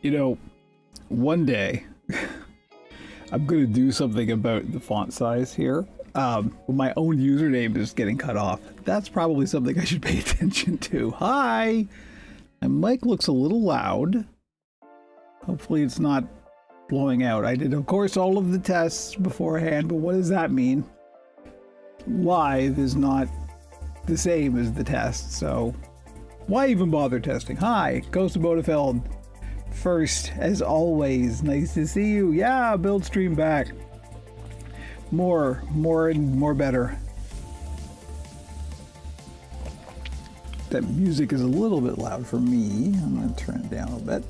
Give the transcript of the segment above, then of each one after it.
You know, one day I'm going to do something about the font size here. When my own username is getting cut off. That's probably something I should pay attention to. Hi! My mic looks a little loud. Hopefully it's not blowing out. I did, of course, all of the tests beforehand, but what does that mean? Live is not the same as the test, so why even bother testing? Hi, Ghost of Bodefeld. First, as always, nice to see you. Yeah, build stream back. More and more better. That music is a little bit loud for me. I'm going to turn it down a bit.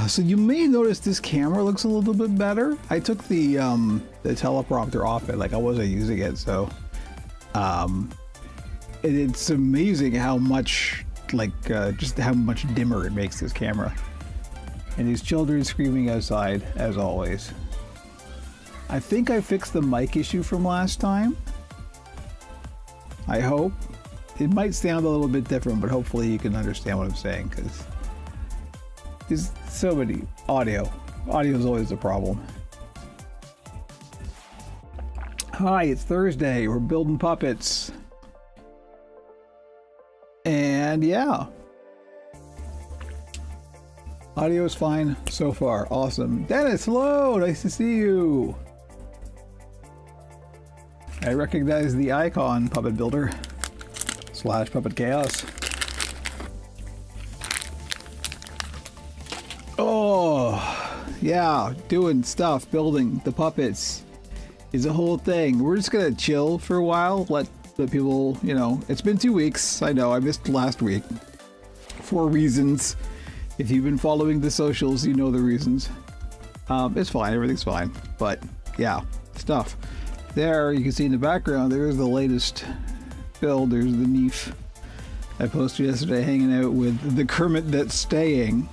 So you may notice this camera looks a little bit better. I took the teleprompter off it, like I wasn't using it, so it's amazing how much, just how much dimmer it makes this camera. And these children screaming outside, as always. I think I fixed the mic issue from last time. I hope. It might sound a little bit different, but hopefully you can understand what I'm saying, because there's so many audio. Audio is always a problem. Hi, it's Thursday. We're building puppets. And yeah. Audio is fine so far. Awesome. Dennis, hello. Nice to see you. I recognize the icon, Puppet Builder / Puppet Chaos. Oh, yeah. Doing stuff, building the puppets is a whole thing. We're just going to chill for a while. Let the people, it's been 2 weeks. I know I missed last week for reasons. If you've been following the socials, you know the reasons. It's fine, everything's fine. But yeah, stuff. There, you can see in the background, there's the latest build. There's the Neef I posted yesterday, hanging out with the Kermit that's staying.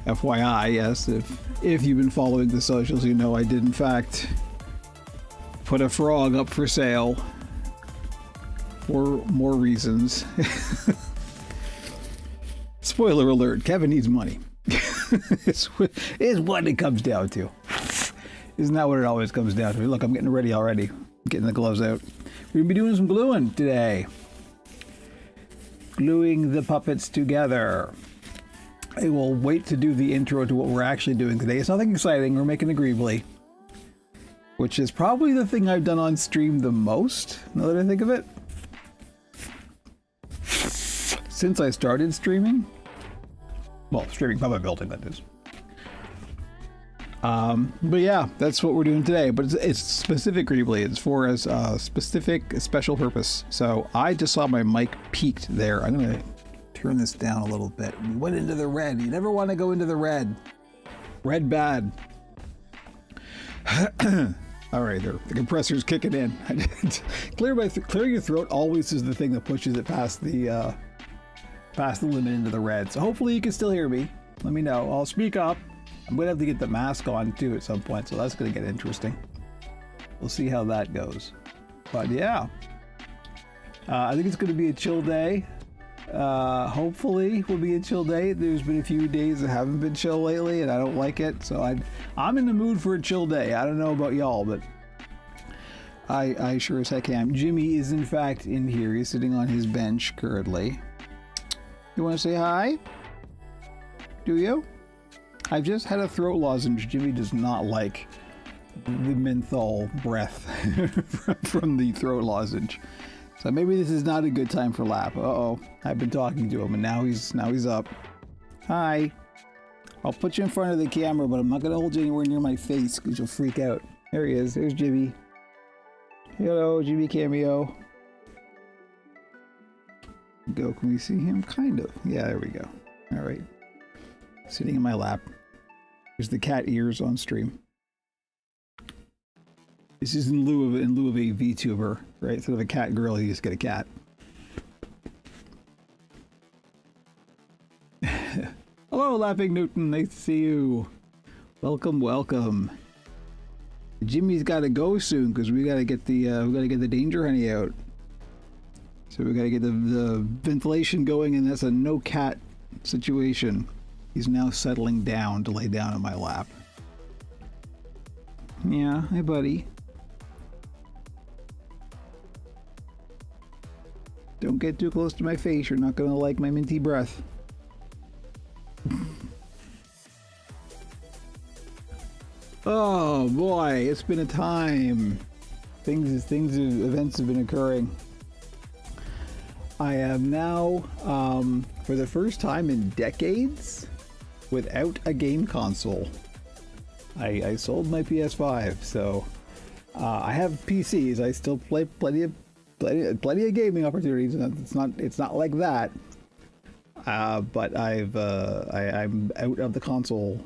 FYI, yes, if you've been following the socials, you know I did in fact put a frog up for sale for more reasons. Spoiler alert, Kevin needs money. It's what it comes down to. Isn't that what it always comes down to? Look, I'm getting ready already. I'm getting the gloves out. We're going to be doing some gluing today. Gluing the puppets together. I will wait to do the intro to what we're actually doing today. It's nothing exciting. We're making a Greebly, which is probably the thing I've done on stream the most, now that I think of it. Since I started streaming. Well, streaming puppet building, that is. But yeah, that's what we're doing today. But it's specific Greebly. It's for a specific special purpose. So I just saw my mic peaked there. I'm going to turn this down a little bit. We went into the red. You never want to go into the red. Red bad. All right, there. The compressor's kicking in. Clear your throat always is the thing that pushes it past the limit into the red. So hopefully you can still hear me. Let me know. I'll speak up. I'm going to have to get the mask on too at some point, so that's going to get interesting. We'll see how that goes. But yeah, I think it's going to be a chill day. Hopefully will be a chill day. There's been a few days that haven't been chill lately, and I don't like it. So I'm in the mood for a chill day. I don't know about y'all, but I sure as heck am. Jimmy is in fact in here. He's sitting on his bench currently. You want to say hi? Do you? I've just had a throat lozenge. Jimmy does not like the menthol breath from the throat lozenge. So maybe this is not a good time for lap. Uh-oh. I've been talking to him and now he's up. Hi. I'll put you in front of the camera, but I'm not going to hold you anywhere near my face because you'll freak out. There he is. There's Jimmy. Hello, Jimmy Cameo. Go. Can we see him? Kind of. Yeah, there we go. All right. Sitting in my lap. There's the cat ears on stream. This is in lieu of a VTuber, right? Instead of a cat girl, you just get a cat. Hello, Laughing Newton. Nice to see you. Welcome, welcome. Jimmy's got to go soon because we got to get the danger honey out. So we gotta get the ventilation going, and that's a no cat situation. He's now settling down to lay down in my lap. Yeah, hey buddy. Don't get too close to my face, you're not gonna like my minty breath. Oh boy, it's been a time. Events have been occurring. I am now, for the first time in decades, without a game console. I sold my PS5, so I have PCs. I still play plenty of gaming opportunities. It's not like that. But I'm out of the console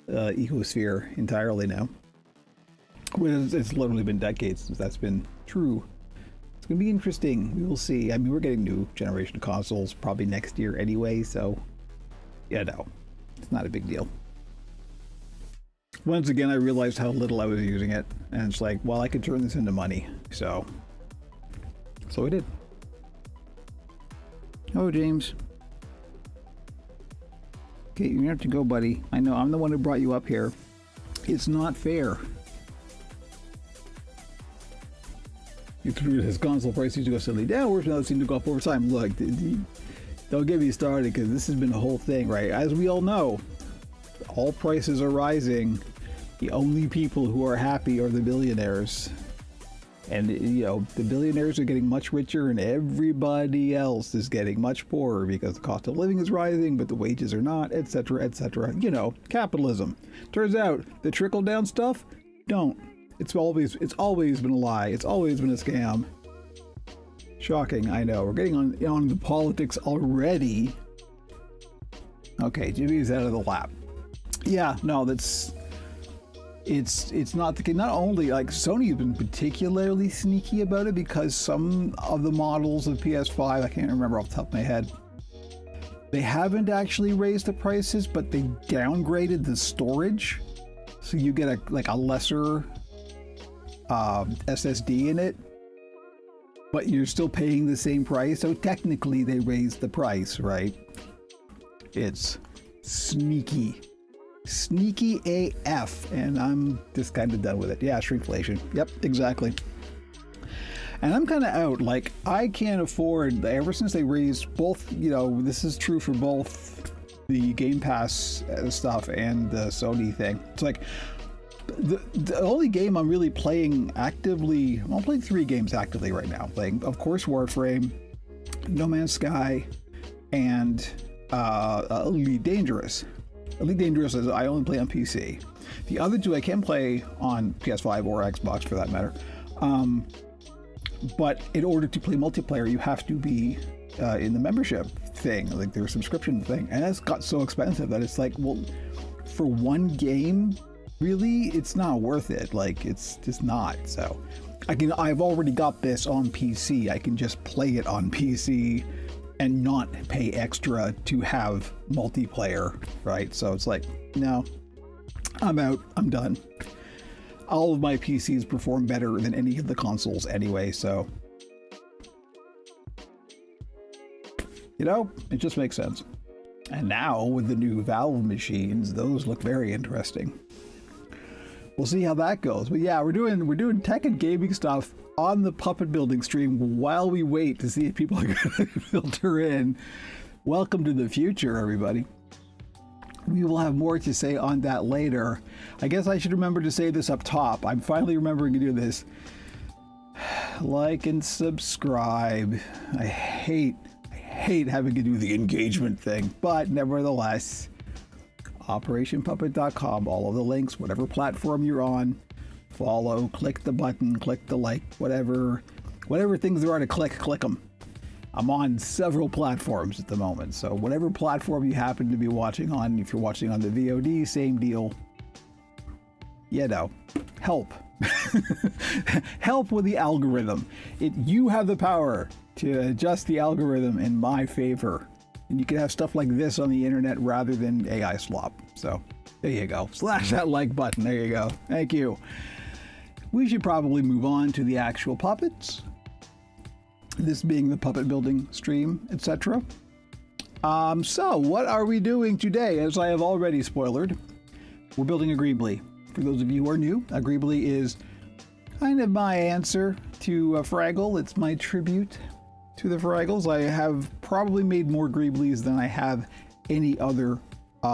ecosphere entirely now. It's literally been decades since that's been true. It's gonna be interesting. We will see. I mean, we're getting new generation of consoles probably next year anyway, so yeah, no, it's not a big deal. Once again, I realized how little I was using it, and it's like, well, I could turn this into money, so I did. Oh, James. Okay, you have to go, buddy. I know, I'm the one who brought you up here. It's not fair. His console price seems to go steadily downwards, now it seems to go up over time. Look, don't get me started, because this has been a whole thing, right? As we all know, all prices are rising. The only people who are happy are the billionaires. And, you know, the billionaires are getting much richer and everybody else is getting much poorer because the cost of living is rising, but the wages are not, etc., etc. You know, capitalism. Turns out the trickle-down stuff, don't. It's always been a lie. It's always been a scam. Shocking, I know. We're getting on the politics already. Okay, Jimmy's out of the lap. Yeah, no, it's not the case. Not only, like, Sony's been particularly sneaky about it because some of the models of PS5, I can't remember off the top of my head, they haven't actually raised the prices, but they downgraded the storage, so you get a lesser SSD in it, but you're still paying the same price. So technically, they raised the price, right? It's sneaky. Sneaky AF, and I'm just kind of done with it. Yeah, shrinkflation. Yep, exactly. And I'm kind of out. Like, I can't afford, ever since they raised both, you know, this is true for both the Game Pass stuff and the Sony thing. It's like, the only game I'm really playing actively, I'm playing 3 games actively right now. Playing, of course, Warframe, No Man's Sky, and Elite Dangerous. Elite Dangerous is I only play on PC. The other 2 I can play on PS5 or Xbox for that matter. But in order to play multiplayer, you have to be in the membership thing, like their subscription thing. And that's got so expensive that it's like, well, for one game, really, it's not worth it. Like, it's just not. So I've already got this on PC. I can just play it on PC and not pay extra to have multiplayer, right? So it's like, no, I'm out, I'm done. All of my PCs perform better than any of the consoles anyway, so, you know, it just makes sense. And now with the new Valve machines, those look very interesting. We'll see how that goes. But yeah, we're doing tech and gaming stuff on the puppet building stream while we wait to see if people are going to filter in. Welcome to the future, everybody. We will have more to say on that later. I guess I should remember to say this up top. I'm finally remembering to do this. Like and subscribe. I hate having to do the engagement thing, but nevertheless, OperationPuppet.com, all of the links, whatever platform you're on, follow, click the button, click the like, whatever things there are to click them. I'm on several platforms at the moment, so whatever platform you happen to be watching on, if you're watching on the VOD, same deal. You know, help. Help with the algorithm. You have the power to adjust the algorithm in my favor. And you can have stuff like this on the internet rather than AI slop. So there you go. Slash that like button. There you go. Thank you. We should probably move on to the actual puppets. This being the puppet building stream, etc. So what are we doing today? As I have already spoilered, we're building a Greebly. For those of you who are new, a Greebly is kind of my answer to Fraggle. It's my tribute to the Fraggles. I have probably made more Greeblies than I have any other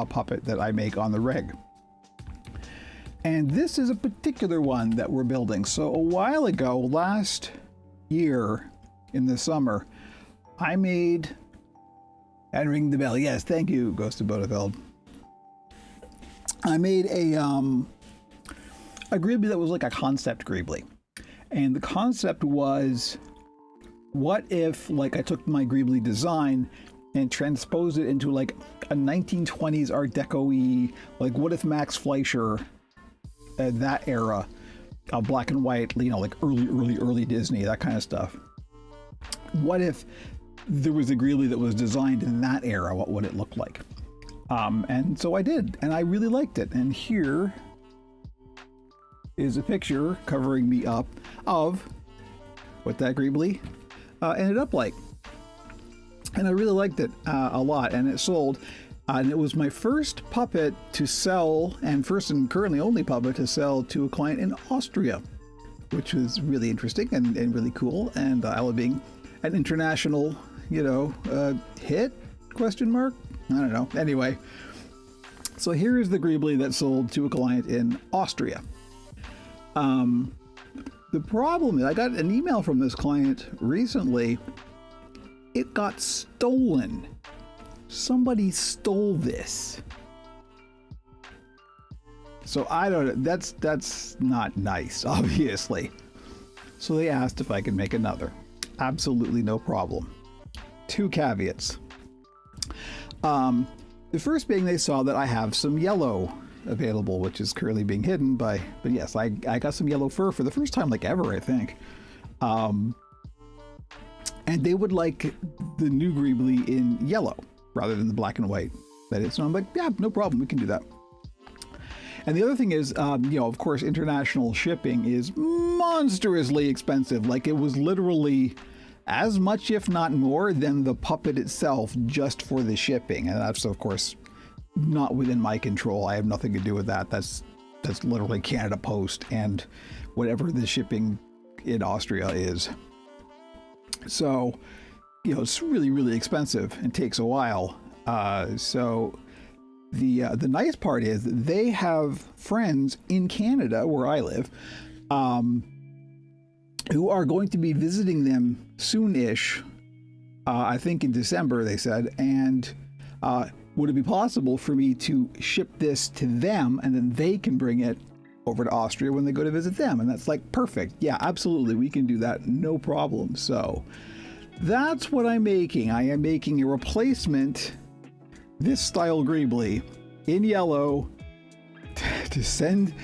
puppet that I make on the reg. And this is a particular one that we're building. So a while ago, last year in the summer, I made, and ring the bell, yes, thank you, Ghost of Bodefeld. I made a Greebly that was like a concept Greebly. And the concept was, what if like I took my Greebly design and transposed it into like a 1920s Art Deco-y, like what if Max Fleischer, that era, black and white, you know, like early Disney, that kind of stuff. What if there was a Greebly that was designed in that era? What would it look like? And so I did, and I really liked it. And here is a picture covering me up of what that Greebly ended up like. And I really liked it a lot, and it sold. And it was my first puppet to sell, and first and currently only puppet to sell to a client in Austria, which was really interesting and really cool. And I love being an international, you know, hit, question mark? I don't know. Anyway, so here is the Greebly that sold to a client in Austria. The problem is I got an email from this client recently. It got stolen. Somebody stole this. So I don't, that's not nice, obviously. So they asked if I could make another. Absolutely no problem. 2 caveats. The first being they saw that I have some yellow available, which is currently being hidden by, but yes, I got some yellow fur for the first time like ever, I think. And they would like the new Greebly in yellow rather than the black and white that is. So I'm like, yeah, no problem, we can do that. And the other thing is, you know, of course, international shipping is monstrously expensive. Like it was literally as much, if not more, than the puppet itself just for the shipping. And that's, of course, not within my control. I have nothing to do with that. That's literally Canada Post and whatever the shipping in Austria is. So, you know, it's really, really expensive and takes a while. So the nice part is that they have friends in Canada, where I live, who are going to be visiting them soon-ish, I think in December, they said, and would it be possible for me to ship this to them and then they can bring it over to Austria when they go to visit them? And that's like, perfect. Yeah, absolutely. We can do that. No problem. So that's what I'm making. I am making a replacement, this style Greebly in yellow, to send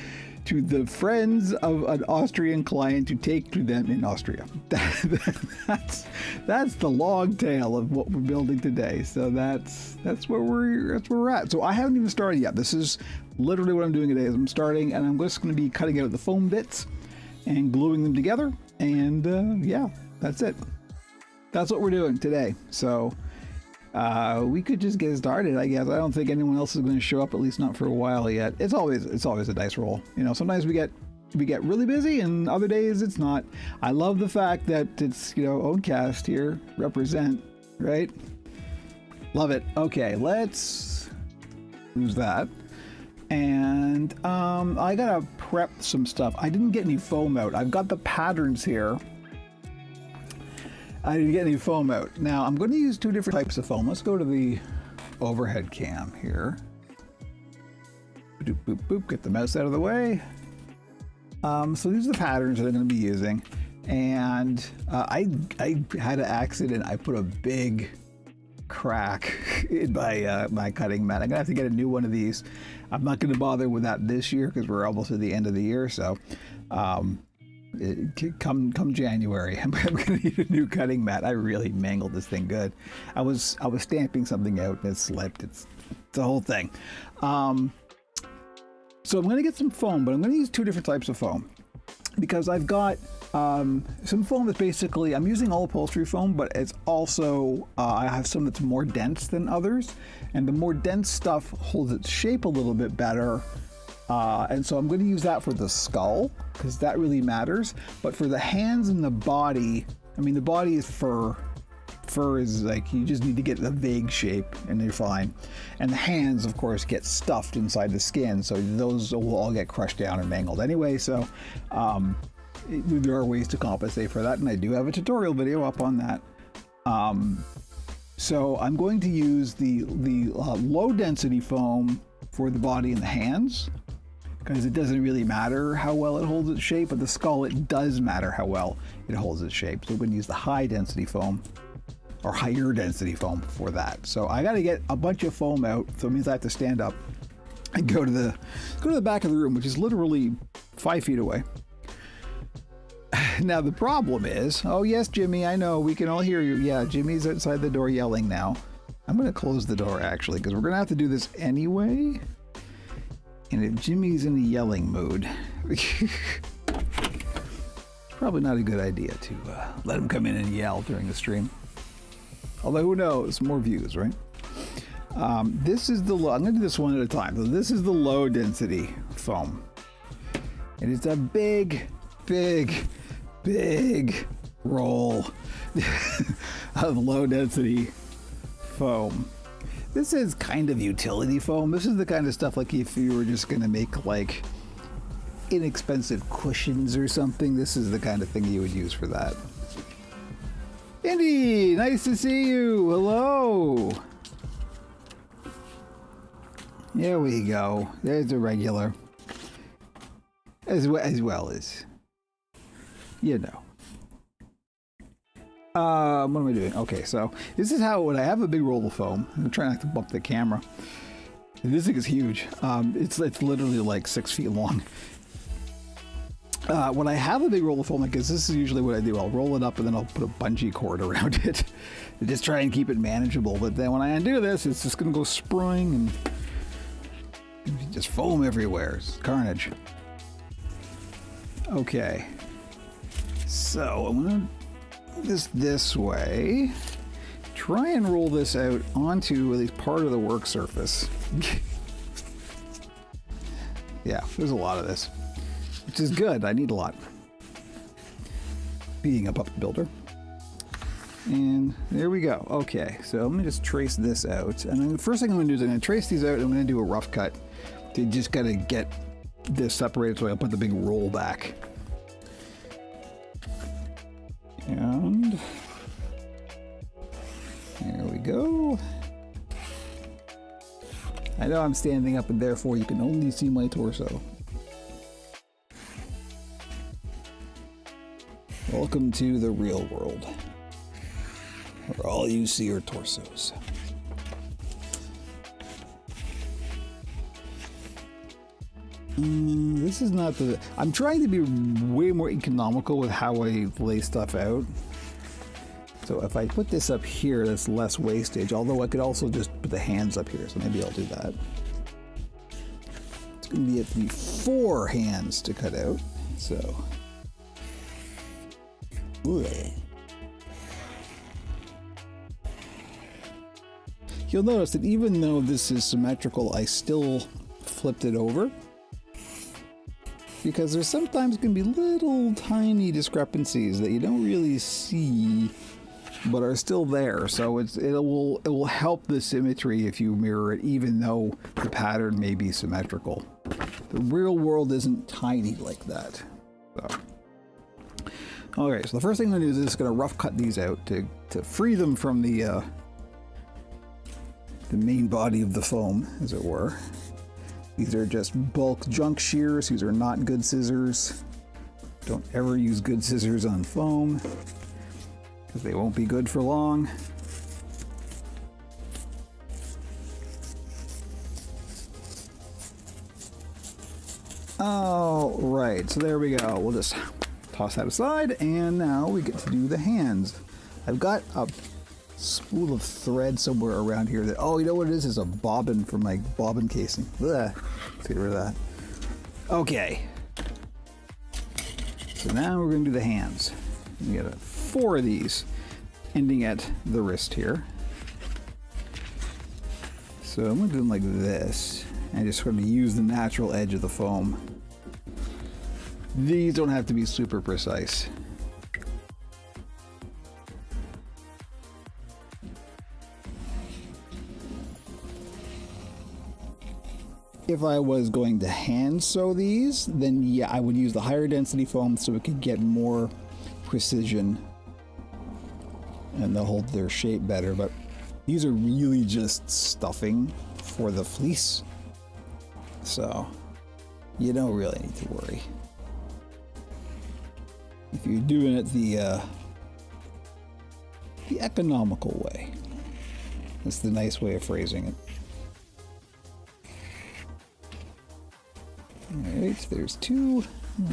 to the friends of an Austrian client to take to them in Austria. That's the long tail of what we're building today. So that's where we're at. So I haven't even started yet. This is literally what I'm doing today. Is I'm starting, and I'm just going to be cutting out the foam bits and gluing them together. And yeah, that's it. That's what we're doing today. So we could just get started, I guess. I don't think anyone else is going to show up, at least not for a while yet. It's always a dice roll. You know, sometimes we get really busy, and other days it's not. I love the fact that it's, you know, Oancast here, represent, right? Love it. Okay, let's lose that. And I gotta prep some stuff. I didn't get any foam out. I've got the patterns here. I didn't get any foam out. Now, I'm going to use 2 different types of foam. Let's go to the overhead cam here. Boop, boop, boop. Get the mouse out of the way. So these are the patterns that I'm going to be using. And I had an accident. I put a big crack in my cutting mat. I'm going to have to get a new one of these. I'm not going to bother with that this year because we're almost at the end of the year. So come January, I'm gonna need a new cutting mat. I really mangled this thing good. I was stamping something out and it slipped. It's the whole thing. So I'm gonna get some foam, but I'm gonna use 2 different types of foam. because I've got some foam that's basically, I'm using all upholstery foam, but it's also, I have some that's more dense than others, and the more dense stuff holds its shape a little bit better. And so I'm going to use that for the skull, because that really matters. But for the hands and the body, I mean, the body is fur. Fur is like, you just need to get the vague shape and you're fine. And the hands, of course, get stuffed inside the skin, so those will all get crushed down and mangled anyway. So there are ways to compensate for that, and I do have a tutorial video up on that. So I'm going to use the low density foam for the body and the hands, because it doesn't really matter how well it holds its shape, but the skull, it does matter how well it holds its shape. So we're going to use the high density foam, or higher density foam, for that. So I got to get a bunch of foam out, so it means I have to stand up and go to the back of the room, which is literally 5 feet away. Now the problem is, oh yes, Jimmy, I know, we can all hear you. Yeah, Jimmy's outside the door yelling now. I'm going to close the door actually, because we're going to have to do this anyway. And if Jimmy's in a yelling mood, it's probably not a good idea to let him come in and yell during the stream. Although who knows, more views, right? This is the low, I'm going to do this one at a time. So this is the low density foam. And it's a big roll of low density foam. This is kind of utility foam. This is the kind of stuff like if you were just going to make like inexpensive cushions or something, this is the kind of thing you would use for that. Indy, nice to see you. Hello. There we go. There's a regular. As well as, you know. What am I doing? Okay, so this is how, when I have a big roll of foam, I'm trying not to bump the camera. This thing is huge. It's literally like 6 feet long. When I have a big roll of foam like this is usually what I do. I'll roll it up and then I'll put a bungee cord around it to just try and keep it manageable. But then when I undo this, it's just going to go sprawling and just foam everywhere. It's carnage. Okay. So I'm going to this way, try and roll this out onto at least part of the work surface. Yeah, there's a lot of this, which is good. I need a lot, being a puppet builder. And there we go. Okay, so I'm gonna just trace this out, and then the first thing I'm gonna do is I'm gonna trace these out and I'm gonna do a rough cut to just gotta get this separated, so I'll put the big roll back. And there we go. I know I'm standing up and therefore you can only see my torso. Welcome to the real world, where all you see are torsos. This is not the... I'm trying to be way more economical with how I lay stuff out. So if I put this up here, that's less wastage, although I could also just put the hands up here, so maybe I'll do that. It's going to be 4 hands to cut out, so... Ooh. You'll notice that even though this is symmetrical, I still flipped it over, because there's sometimes going to be little tiny discrepancies that you don't really see but are still there. So it will help the symmetry if you mirror it, even though the pattern may be symmetrical. The real world isn't tiny like that. So. Okay, so the first thing I'm going to do is just going to rough cut these out to free them from the main body of the foam, as it were. These are just bulk junk shears. These are not good scissors. Don't ever use good scissors on foam, because they won't be good for long. All right, so there we go. We'll just toss that aside, and now we get to do the hands. I've got a spool of thread somewhere around here that, oh, you know what it is? It's a bobbin for my bobbin casing. Ugh. Let's get rid of that. Okay. So now we're going to do the hands. We got 4 of these, ending at the wrist here. So I'm going to do them like this, and just sort of use the natural edge of the foam. These don't have to be super precise. If I was going to hand sew these, then yeah, I would use the higher density foam so it could get more precision and they'll hold their shape better. But these are really just stuffing for the fleece, so you don't really need to worry. If you're doing it the economical way, that's the nice way of phrasing it. Alright, there's 2.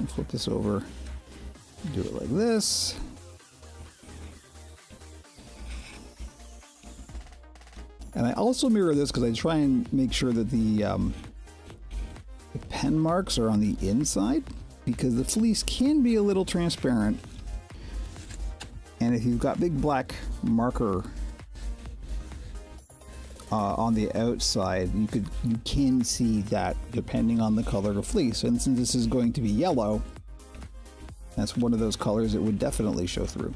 Flip this over. Do it like this. And I also mirror this because I try and make sure that the pen marks are on the inside, because the fleece can be a little transparent. And if you've got big black marker on the outside, you can see that depending on the color of fleece. And since this is going to be yellow, that's one of those colors that would definitely show through.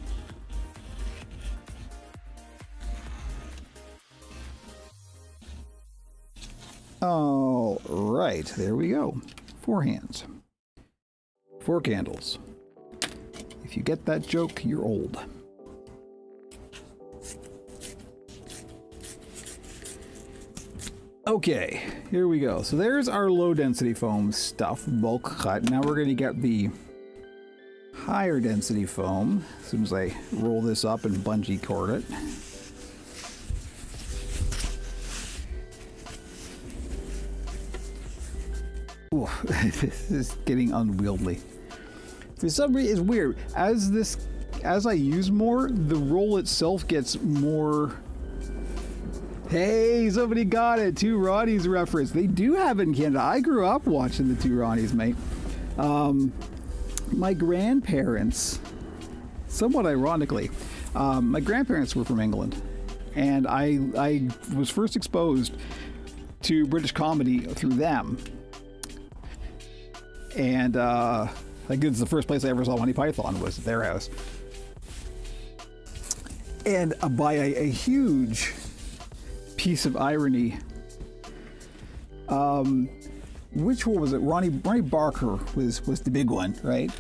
All right, there we go. 4 hands, 4 candles. If you get that joke, you're old. Okay, here we go. So there's our low density foam stuff, bulk cut. Now we're going to get the higher density foam as soon as I roll this up and bungee cord it. Ooh, this is getting unwieldy. For some reason, it's weird. As I use more, the roll itself gets more. Hey, somebody got it. 2 Ronnies reference. They do have it in Canada. I grew up watching the 2 Ronnies, mate. My grandparents, somewhat ironically, my grandparents were from England, and I was first exposed to British comedy through them. And I think it's the first place I ever saw Monty Python was at their house. And by a huge piece of irony, which one was it? Ronnie Barker was the big one, right?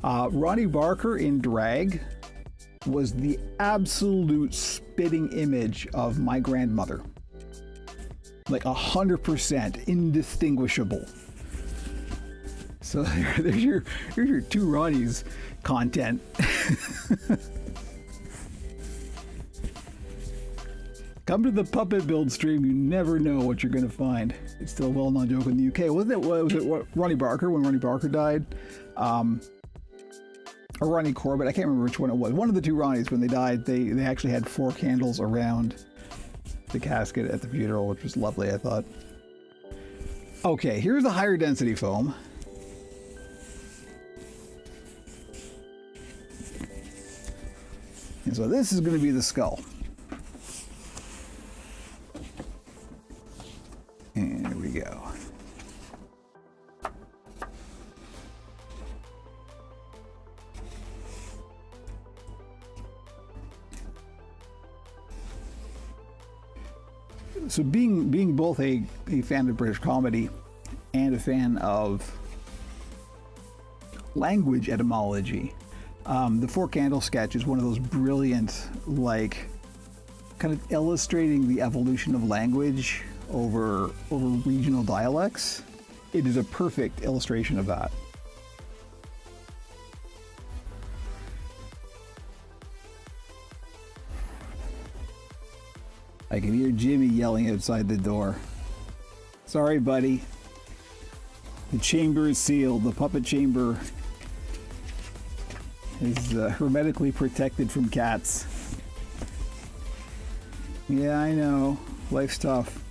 Ronnie Barker in drag was the absolute spitting image of my grandmother. Like 100% indistinguishable. So there's your 2 Ronnies content. Come to the Puppet Build stream. You never know what you're going to find. It's still a well-known joke in the UK. Was it Ronnie Barker when Ronnie Barker died? Or Ronnie Corbett? I can't remember which one it was. One of the 2 Ronnies, when they died, they actually had 4 candles around the casket at the funeral, which was lovely, I thought. Okay, here's the higher density foam. And so this is going to be the skull. And here we go. So being both a fan of British comedy and a fan of language etymology, the 4 candle sketch is one of those brilliant, like, kind of illustrating the evolution of language over regional dialects. It is a perfect illustration of that. I can hear Jimmy yelling outside the door. Sorry, buddy. The chamber is sealed. The puppet chamber is hermetically protected from cats. Yeah, I know. Life's tough.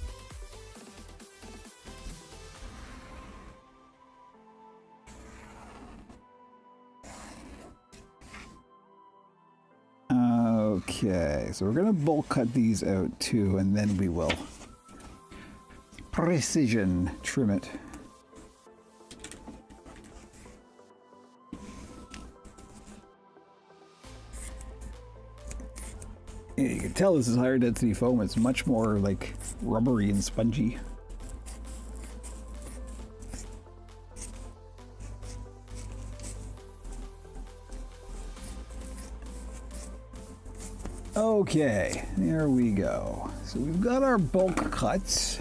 Okay, so we're gonna bulk cut these out too, and then we will precision trim it. Yeah, you can tell this is higher density foam. It's much more like rubbery and spongy. Okay, there we go. So we've got our bulk cuts.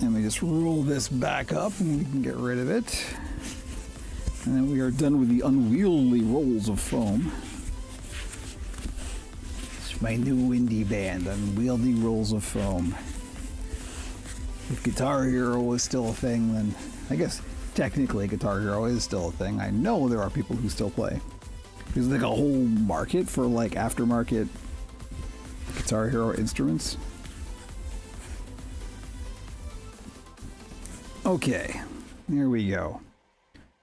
And we just roll this back up and we can get rid of it. And then we are done with the unwieldy rolls of foam. It's my new indie band, Unwieldy Rolls of Foam. If Guitar Hero was still a thing, then I guess technically Guitar Hero is still a thing. I know there are people who still play. There's like a whole market for like aftermarket Guitar Hero instruments. Okay, there we go.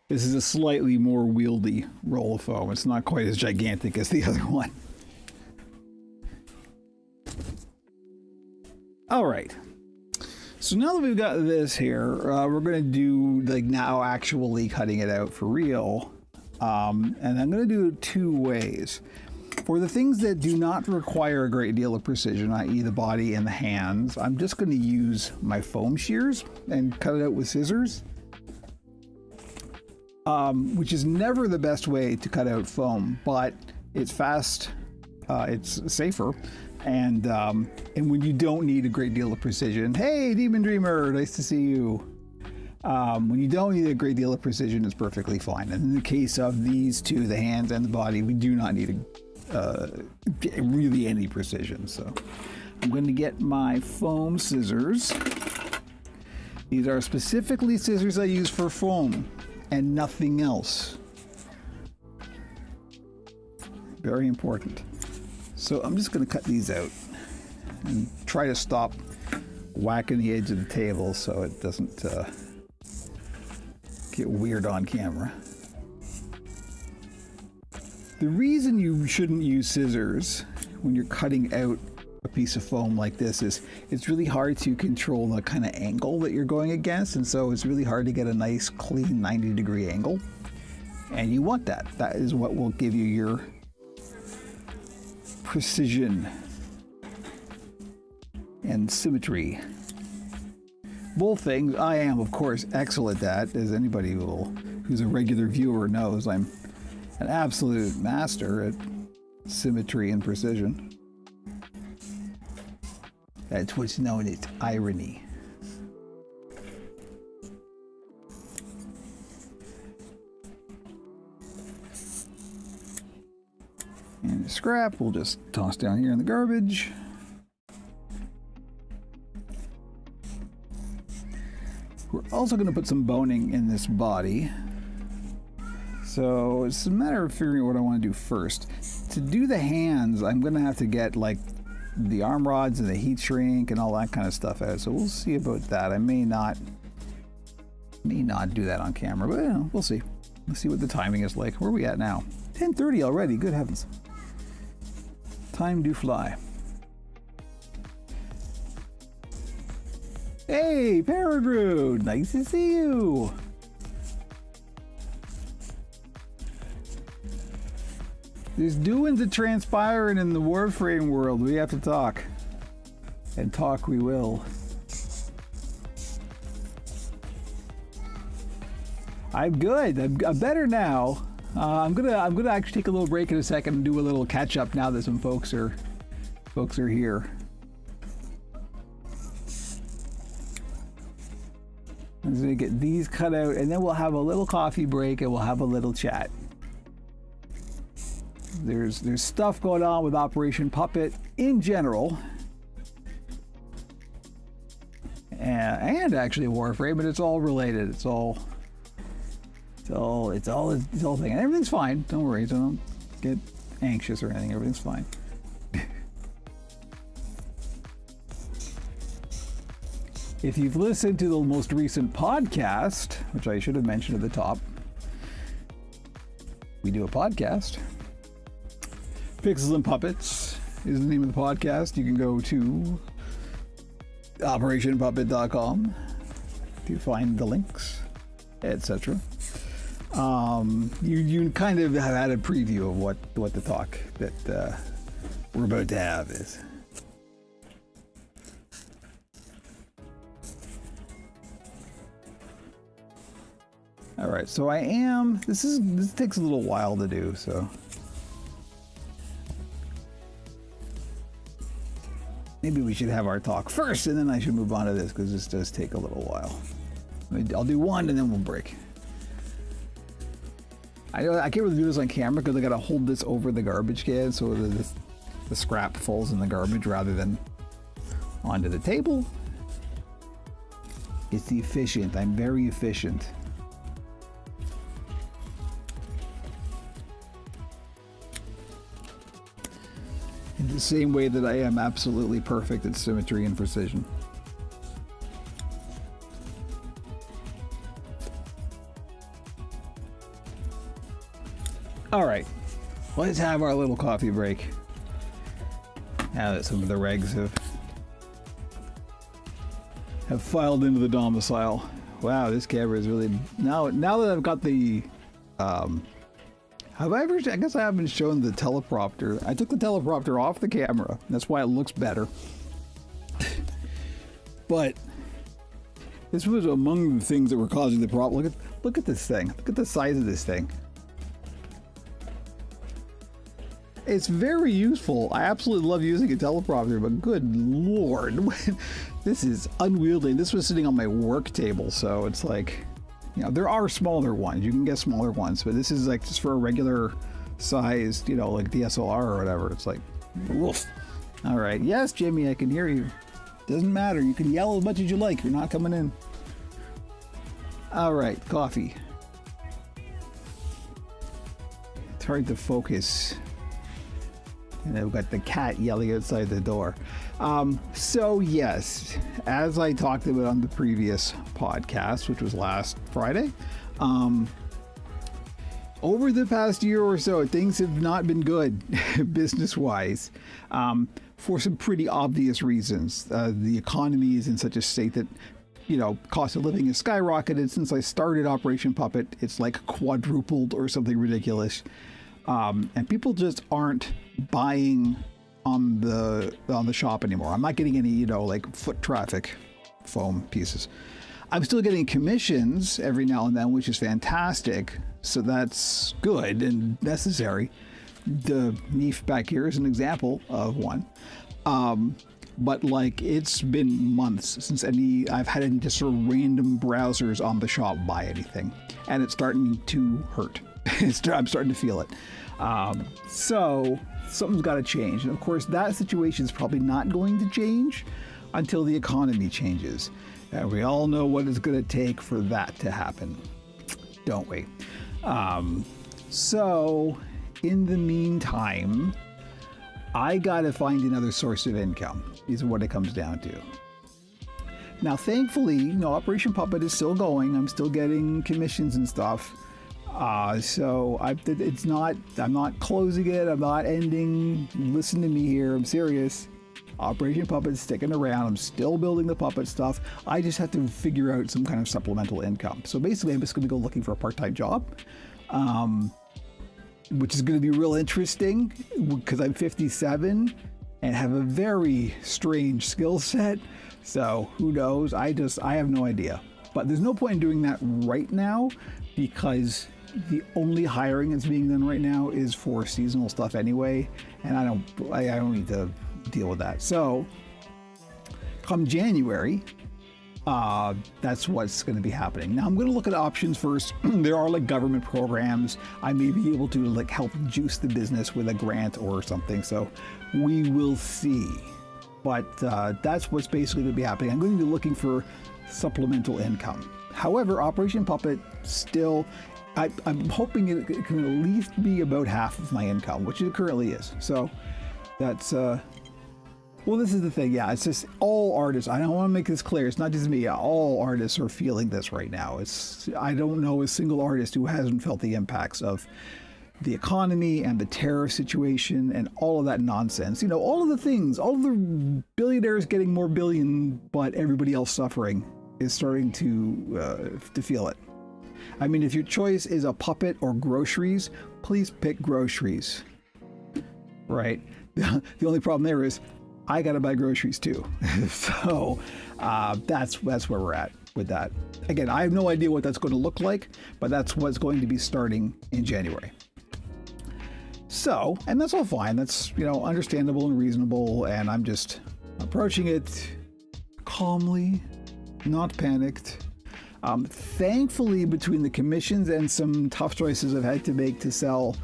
This is a slightly more wieldy roll of foam. It's not quite as gigantic as the other one. All right. So now that we've got this here, we're going to do like now actually cutting it out for real. And I'm going to do it two ways. For the things that do not require a great deal of precision, i.e. the body and the hands, I'm just going to use my foam shears and cut it out with scissors. Which is never the best way to cut out foam, but it's fast, it's safer, and when you don't need a great deal of precision. Hey, Demon Dreamer, nice to see you. When you don't need a great deal of precision, it's perfectly fine. And in the case of these two, the hands and the body, we do not need really any precision. So I'm going to get my foam scissors. These are specifically scissors I use for foam and nothing else. Very important. So I'm just going to cut these out and try to stop whacking the edge of the table so it doesn't get weird on camera. The reason you shouldn't use scissors when you're cutting out a piece of foam like this is it's really hard to control the kind of angle that you're going against, and so it's really hard to get a nice clean 90-degree angle, and you want that. That is what will give you your precision and symmetry. Both things I am, of course, excellent at, as anybody who's a regular viewer knows. I'm an absolute master at symmetry and precision. That's what's known as irony. And the scrap we'll just toss down here in the garbage. We're also going to put some boning in this body. So it's a matter of figuring out what I want to do first. To do the hands, I'm going to have to get like the arm rods and the heat shrink and all that kind of stuff out. So we'll see about that. I may not do that on camera, but you know, we'll see. Let's see what the timing is like. Where are we at now? 10:30 already. Good heavens. Time do fly. Hey, Peregrine! Nice to see you! There's doings that transpiring in the Warframe world. We have to talk. And talk we will. I'm good. I'm better now. I'm gonna actually take a little break in a second and do a little catch up now that some folks are here. I'm just gonna get these cut out, and then we'll have a little coffee break and we'll have a little chat. There's stuff going on with Operation Puppet in general, and actually Warframe, but it's all related. It's all thing, and everything's fine. Don't worry. Don't get anxious or anything. Everything's fine. If you've listened to the most recent podcast, which I should have mentioned at the top, we do a podcast. Pixels and Puppets is the name of the podcast. You can go to operationpuppet.com to find the links, etc. You kind of have had a preview of what the talk that we're about to have is. All right, so this takes a little while to do, so maybe we should have our talk first, and then I should move on to this, because this does take a little while. I'll do one, and then we'll break. I can't really do this on camera, because I gotta hold this over the garbage can, so the scrap falls in the garbage rather than onto the table. It's efficient. I'm very efficient. In the same way that I am absolutely perfect at symmetry and precision. All right, let's have our little coffee break. Now that some of the regs have filed into the domicile. Wow, this camera is really now that I've got the I guess I haven't shown the teleprompter. I took the teleprompter off the camera. That's why it looks better. But this was among the things that were causing the problem. Look at this thing. Look at the size of this thing. It's very useful. I absolutely love using a teleprompter, but good lord, this is unwieldy. This was sitting on my work table, so it's like, you know, there are smaller ones. You can get smaller ones, but this is like just for a regular sized, you know, like DSLR or whatever. It's like, woof. All right. Yes, Jimmy, I can hear you. Doesn't matter. You can yell as much as you like. You're not coming in. All right. Coffee. It's hard to focus. And I've got the cat yelling outside the door. So yes, as I talked about on the previous podcast, which was last Friday, over the past year or so, things have not been good business-wise, for some pretty obvious reasons. The economy is in such a state that, you know, cost of living has skyrocketed. Since I started Operation Puppet, it's like quadrupled or something ridiculous. And people just aren't buying on the shop anymore. I'm not getting any, you know, like foot traffic foam pieces. I'm still getting commissions every now and then, which is fantastic. So that's good and necessary. The Neef back here is an example of one. But like, it's been months since I've had any just sort of random browsers on the shop buy anything, and it's starting to hurt. I'm starting to feel it. So something's got to change. And of course, that situation is probably not going to change until the economy changes. And we all know what it's going to take for that to happen, don't we? So in the meantime, I got to find another source of income, is what it comes down to. Now, thankfully, you know, Operation Puppet is still going. I'm still getting commissions and stuff. So I'm not closing it. I'm not ending. Listen to me here. I'm serious. Operation Puppet's sticking around. I'm still building the puppet stuff. I just have to figure out some kind of supplemental income. So basically, I'm just going to go looking for a part-time job, which is going to be real interesting because I'm 57 and have a very strange skill set. So who knows? I have no idea. But there's no point in doing that right now because the only hiring that's being done right now is for seasonal stuff anyway, and I don't need to deal with that. So come January, that's what's going to be happening. Now I'm going to look at options first. There are like government programs. I may be able to like help juice the business with a grant or something. So we will see. But that's what's basically going to be happening. I'm going to be looking for supplemental income. However, Operation Puppet still, I'm hoping it can at least be about half of my income, which it currently is. So that's, well, this is the thing. Yeah, it's just all artists. I don't want to make this clear. It's not just me. All artists are feeling this right now. I don't know a single artist who hasn't felt the impacts of the economy and the tariff situation and all of that nonsense. All of the things, all of the billionaires getting more billion, but everybody else suffering is starting to feel it. I mean, if your choice is a puppet or groceries, please pick groceries, right? The only problem there is I got to buy groceries too. So that's where we're at with that. Again, I have no idea what that's going to look like, but that's what's going to be starting in January. So, and that's all fine. That's, understandable and reasonable. And I'm just approaching it calmly, not panicked. Thankfully, between the commissions and some tough choices I've had to make to sell,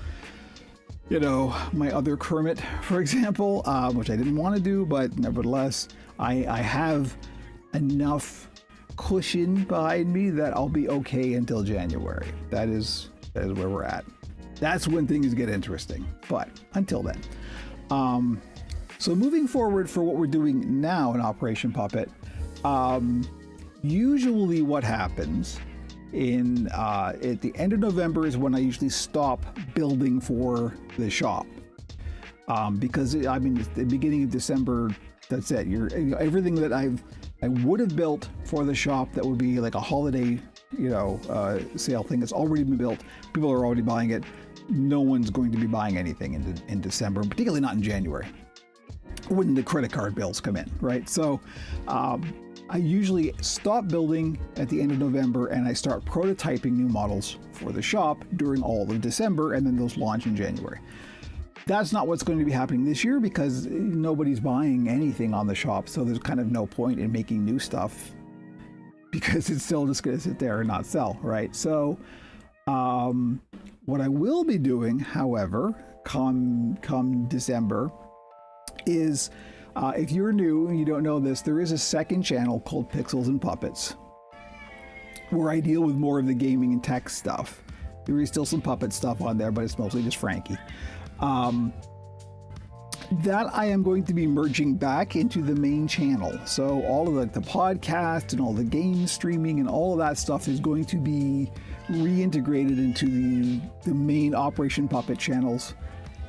my other Kermit, for example, which I didn't want to do, but nevertheless, I have enough cushion behind me that I'll be okay until January. That is where we're at. That's when things get interesting. But until then. So moving forward for what we're doing now in Operation Puppet, usually what happens at the end of November is when I usually stop building for the shop. Because at the beginning of December, that's it. Everything that I would have built for the shop that would be like a holiday, sale thing that's already been built. People are already buying it. No one's going to be buying anything in December, particularly not in January, when the credit card bills come in, right? So I usually stop building at the end of November and I start prototyping new models for the shop during all of December, and then those launch in January. That's not what's going to be happening this year because nobody's buying anything on the shop, so there's kind of no point in making new stuff because it's still just going to sit there and not sell, right? So what I will be doing, however, come December is, if you're new and you don't know this, there is a second channel called Pixels and Puppets where I deal with more of the gaming and tech stuff. There is still some puppet stuff on there, but it's mostly just Frankie. That I am going to be merging back into the main channel. So all of the podcast and all the game streaming and all of that stuff is going to be reintegrated into the main Operation Puppet channels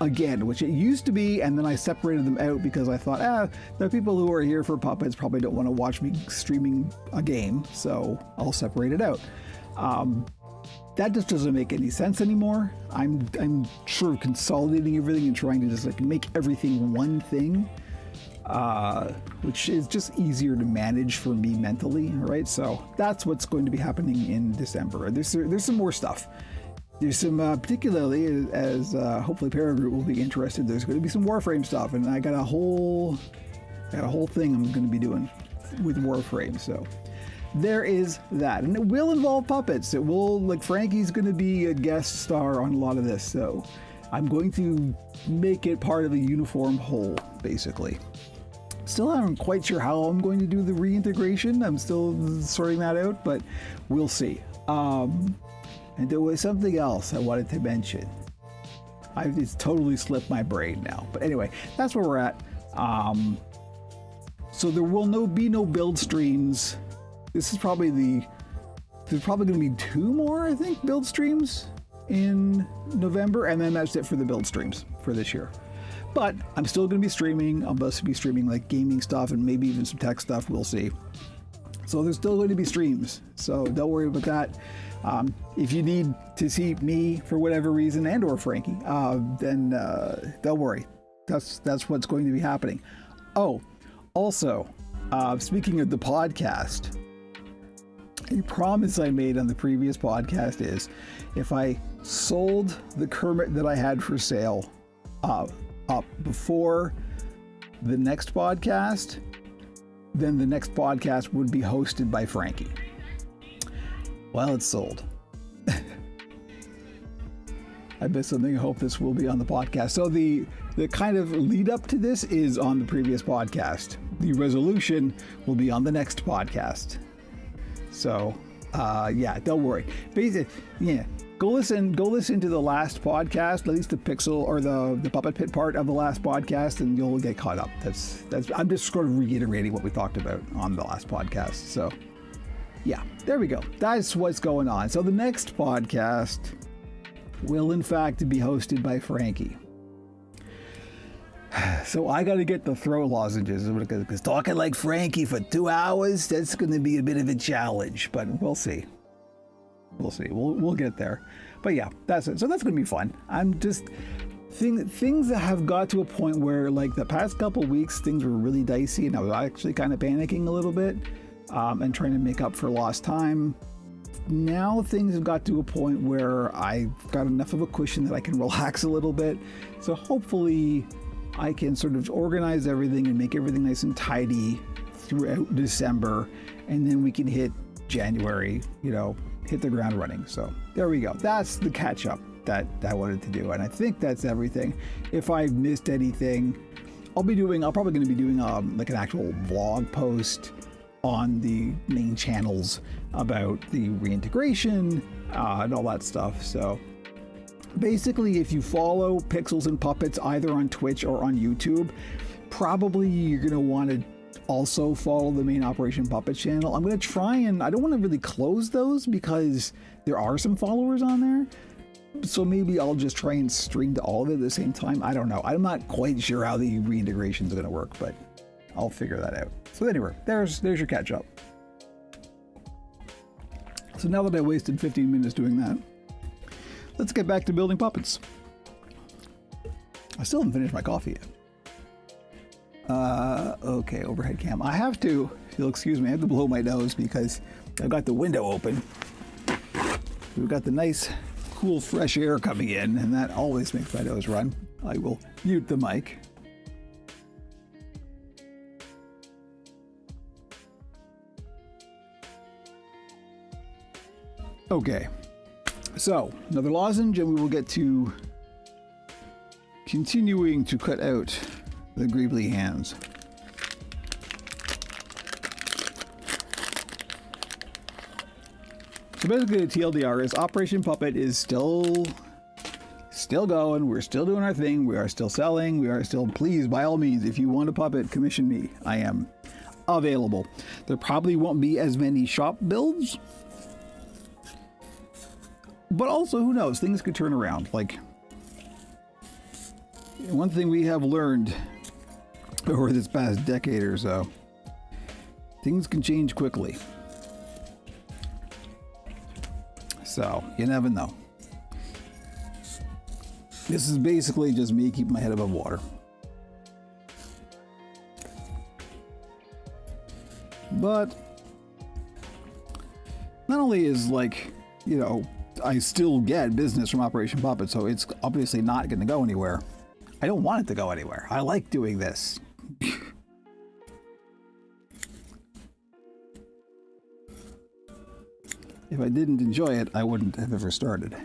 again, which it used to be, and then I separated them out because I thought, the people who are here for puppets probably don't want to watch me streaming a game, so I'll separate it out. That just doesn't make any sense anymore. I'm sort of consolidating everything and trying to just make everything one thing, which is just easier to manage for me mentally, right? So that's what's going to be happening in December. There's some more stuff. There's some, particularly as hopefully Paragroup will be interested, there's going to be some Warframe stuff, and I got a whole thing I'm going to be doing with Warframe, so there is that. And it will involve puppets. It will, Frankie's going to be a guest star on a lot of this, so I'm going to make it part of a uniform whole, basically. Still not quite sure how I'm going to do the reintegration. I'm still sorting that out, but we'll see. And there was something else I wanted to mention. It's totally slipped my brain now. But anyway, that's where we're at. So there will be no build streams. This is probably there's probably going to be 2 more, I think, build streams in November. And then that's it for the build streams for this year. But I'm still going to be streaming. I'm supposed to be streaming gaming stuff and maybe even some tech stuff. We'll see. So there's still going to be streams. So don't worry about that. If you need to see me for whatever reason and or Frankie, then don't worry. That's what's going to be happening. Oh, also, speaking of the podcast, a promise I made on the previous podcast is if I sold the Kermit that I had for sale up before the next podcast, then the next podcast would be hosted by Frankie. Well, it's sold. I missed something. I hope this will be on the podcast. So the kind of lead up to this is on the previous podcast. The resolution will be on the next podcast. So, don't worry. Basically, go listen to the last podcast, at least the Pixel or the Puppet Pit part of the last podcast, and you'll get caught up. That's I'm just sort of reiterating what we talked about on the last podcast. So, yeah, there we go. That's what's going on. So the next podcast will in fact be hosted by Frankie. So I got to get the throat lozenges, because talking like Frankie for 2 hours, that's going to be a bit of a challenge, but we'll see. We'll get there. But yeah, that's it. So that's going to be fun. I'm just things that have got to a point where, like, the past couple weeks, things were really dicey, and I was actually kind of panicking a little bit, and trying to make up for lost time. Now things have got to a point where I've got enough of a cushion that I can relax a little bit. So hopefully I can sort of organize everything and make everything nice and tidy throughout December, and then we can hit January, hit the ground running. So there we go. That's the catch up that I wanted to do, and I think that's everything. If I missed anything, I'll probably going to be doing like an actual vlog post on the main channels about the reintegration and all that stuff. So basically, if you follow Pixels and Puppets either on Twitch or on YouTube, probably you're going to want to also follow the main Operation Puppet channel. I'm going to try, and I don't want to really close those because there are some followers on there. So maybe I'll just try and stream to all of it at the same time. I don't know. I'm not quite sure how the reintegration is going to work, but I'll figure that out. So anyway, there's your catch up. So now that I wasted 15 minutes doing that, let's get back to building puppets. I still haven't finished my coffee yet. Okay, overhead cam. I have to, if you'll excuse me, I have to blow my nose because I've got the window open. We've got the nice, cool, fresh air coming in, and that always makes my nose run. I will mute the mic. Okay, so another lozenge, and we will get to continuing to cut out the greebly hands. So basically, the TLDR is Operation Puppet is still going. We're still doing our thing. We are still selling. We are still, please, by all means, if you want a puppet, commission me. I am available. There probably won't be as many shop builds. But also, who knows? Things could turn around. Like, one thing we have learned over this past decade or so, things can change quickly. So, you never know. This is basically just me keeping my head above water. But, not only is, like, I still get business from Operation Puppet, so it's obviously not going to go anywhere. I don't want it to go anywhere. I like doing this. If I didn't enjoy it, I wouldn't have ever started.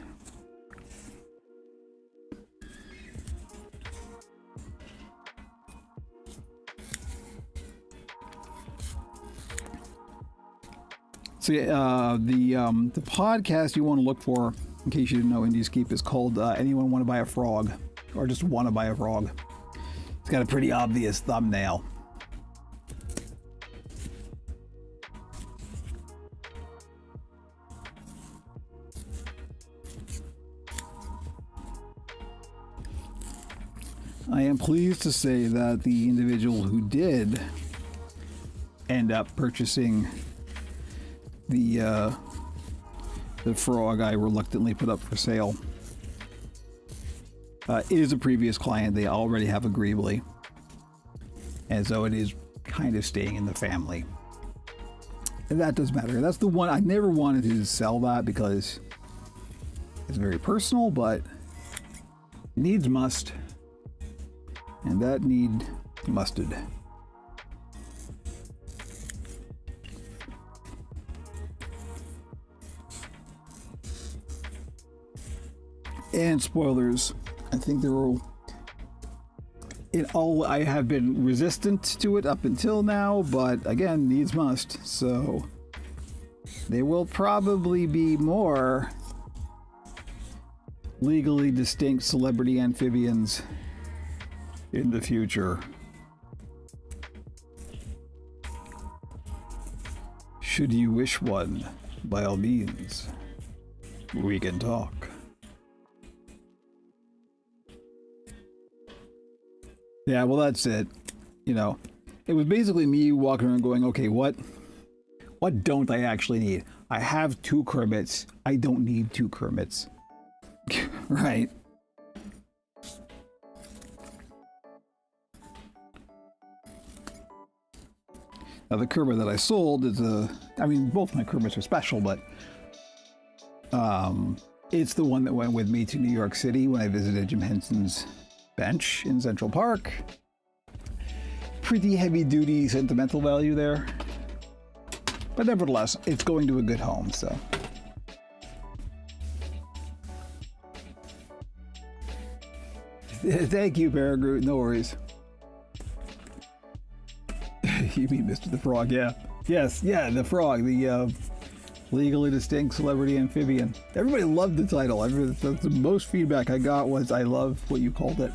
So the podcast you want to look for, in case you didn't know, Indies Keep, is called Anyone Want to Buy a Frog? Or just Want to Buy a Frog. It's got a pretty obvious thumbnail. I am pleased to say that the individual who did end up purchasing the frog I reluctantly put up for sale is a previous client. They already have a greebly, and so it is kind of staying in the family. And that does matter. That's the one I never wanted to sell that because it's very personal, but needs must. And that need musted. And spoilers, I think there will... I have been resistant to it up until now, but again, needs must. So there will probably be more legally distinct celebrity amphibians in the future. Should you wish one, by all means, we can talk. Yeah, well, that's it. You know, it was basically me walking around going, okay, what don't I actually need? I have 2 Kermits. I don't need 2 Kermits. Right. Now, the Kermit that I sold is I mean, both my Kermits are special, but it's the one that went with me to New York City when I visited Jim Henson's bench in Central Park. Pretty heavy-duty sentimental value there. But nevertheless, it's going to a good home, so. Thank you, Paragroot. No worries. You mean Mr. the Frog, yeah. Yes, yeah, the frog, the legally distinct celebrity amphibian. Everybody loved the title. The most feedback I got was, I love what you called it.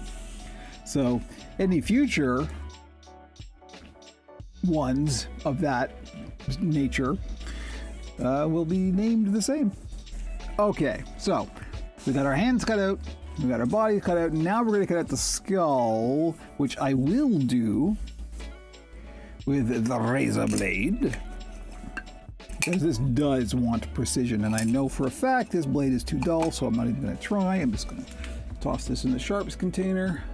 So, any future ones of that nature will be named the same. Okay, so we got our hands cut out, we got our bodies cut out, now we're going to cut out the skull, which I will do with the razor blade, because this does want precision, and I know for a fact this blade is too dull, so I'm not even going to try. I'm just going to toss this in the sharps container,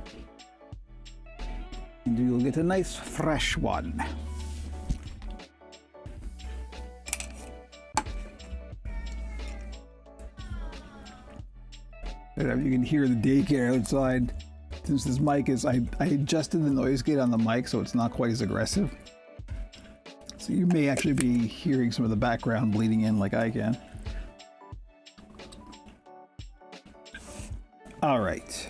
and you'll get a nice fresh one. You can hear the daycare outside. Since this mic is, I adjusted the noise gate on the mic so it's not quite as aggressive. So you may actually be hearing some of the background bleeding in like I can. All right.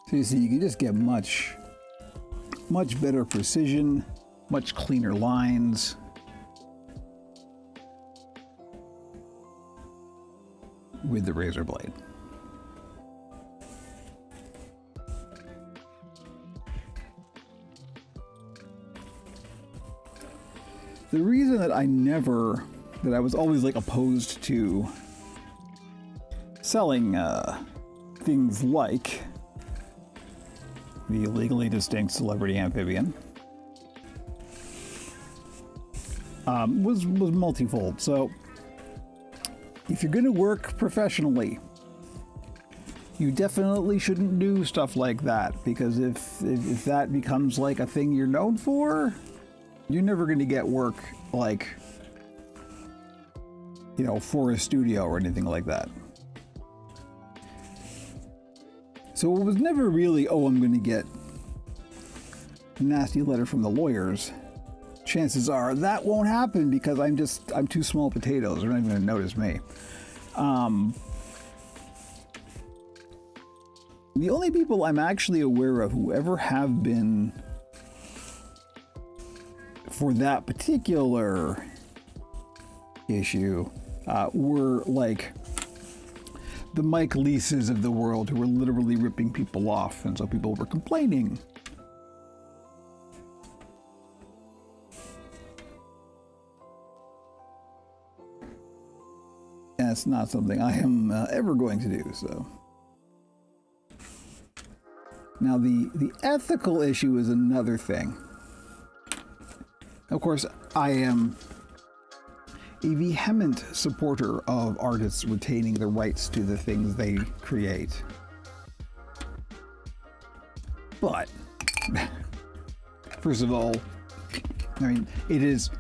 So you see, you can just get much better precision, much cleaner lines. With the razor blade. The reason that I was always like opposed to selling things like the legally distinct celebrity amphibian was multifold. So if you're going to work professionally, you definitely shouldn't do stuff like that, because if that becomes like a thing you're known for, you're never going to get work like, you know, for a studio or anything like that. So it was never really, oh, I'm going to get a nasty letter from the lawyers. Chances are that won't happen because I'm too small potatoes. They're not even going to notice me. The only people I'm actually aware of who ever have been for that particular issue were like the Mike Leases of the world, who were literally ripping people off, and so people were complaining. And it's not something I am ever going to do, so. Now the ethical issue is another thing. Of course, I am a vehement supporter of artists retaining the rights to the things they create. But, first of all, I mean, it is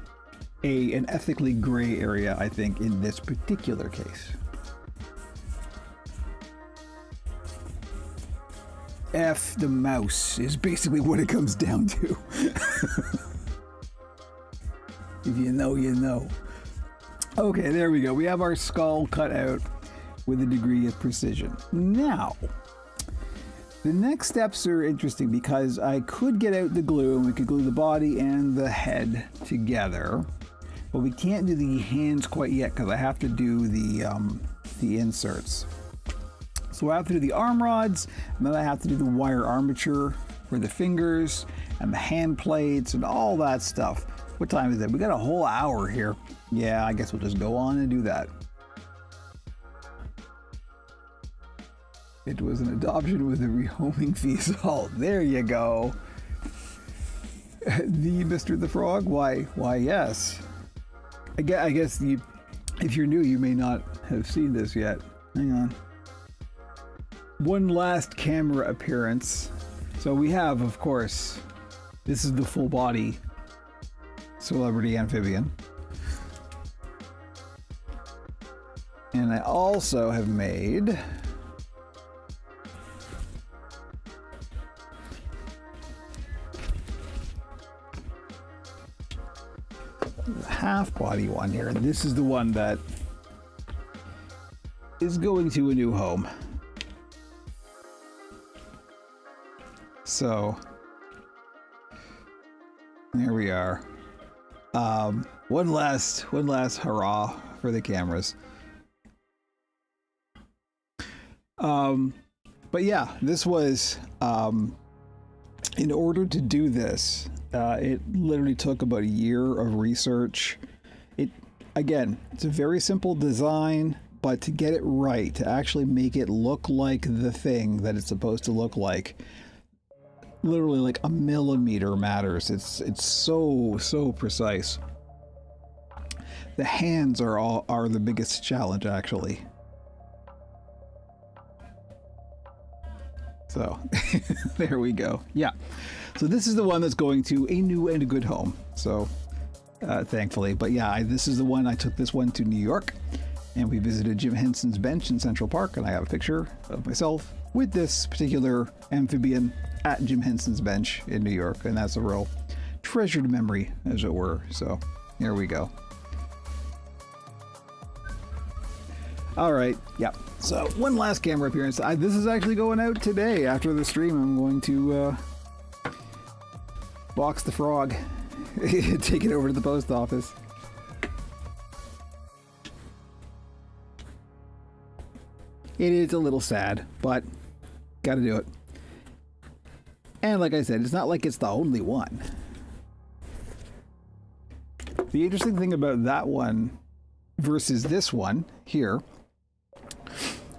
an ethically gray area, I think, in this particular case. F the mouse is basically what it comes down to. If you know, you know. Okay, there we go. We have our skull cut out with a degree of precision. Now, the next steps are interesting because I could get out the glue and we could glue the body and the head together. But we can't do the hands quite yet because I have to do the inserts. So I have to do the arm rods, and then I have to do the wire armature for the fingers and the hand plates and all that stuff. What time is it? We got a whole hour here. Yeah, I guess we'll just go on and do that. It was an adoption with a rehoming fee. So there you go. The Mr. the Frog? Why yes. I guess if you're new, you may not have seen this yet. Hang on. One last camera appearance. So we have, of course, this is the full body Celebrity Amphibian. And I also have made the half body one here. And this is the one that is going to a new home. So there we are. One last hurrah for the cameras. But yeah, this was in order to do this, it literally took about a year of research. It's a very simple design, but to get it right, to actually make it look like the thing that it's supposed to look like, literally like a millimeter matters. It's so precise. The hands are the biggest challenge, actually. So there we go. Yeah. So this is the one that's going to a new and a good home. So thankfully, but yeah, this is the one. I took this one to New York, and we visited Jim Henson's bench in Central Park, and I have a picture of myself with this particular amphibian at Jim Henson's bench in New York, and that's a real treasured memory, as it were. So here we go. All right, yeah. So one last camera appearance. This is actually going out today after the stream. I'm going to box the frog, take it over to the post office. It is a little sad, but got to do it. And like I said, it's not like it's the only one. The interesting thing about that one versus this one here,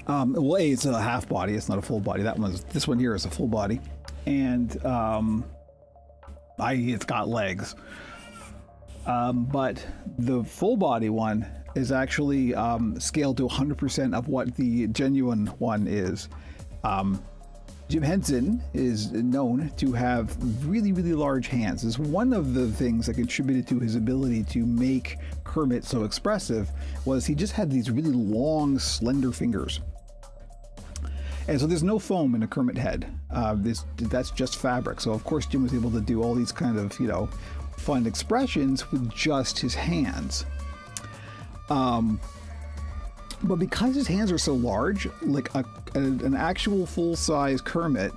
well, it's a half body, it's not a full body. This one here is a full body, and it's got legs. But the full body one is actually scaled to 100% of what the genuine one is. Jim Henson is known to have really, really large hands. It's one of the things that contributed to his ability to make Kermit so expressive was he just had these really long, slender fingers. And so there's no foam in a Kermit head. That's just fabric. So of course Jim was able to do all these kind of, fun expressions with just his hands. But because his hands are so large, like an actual full-size Kermit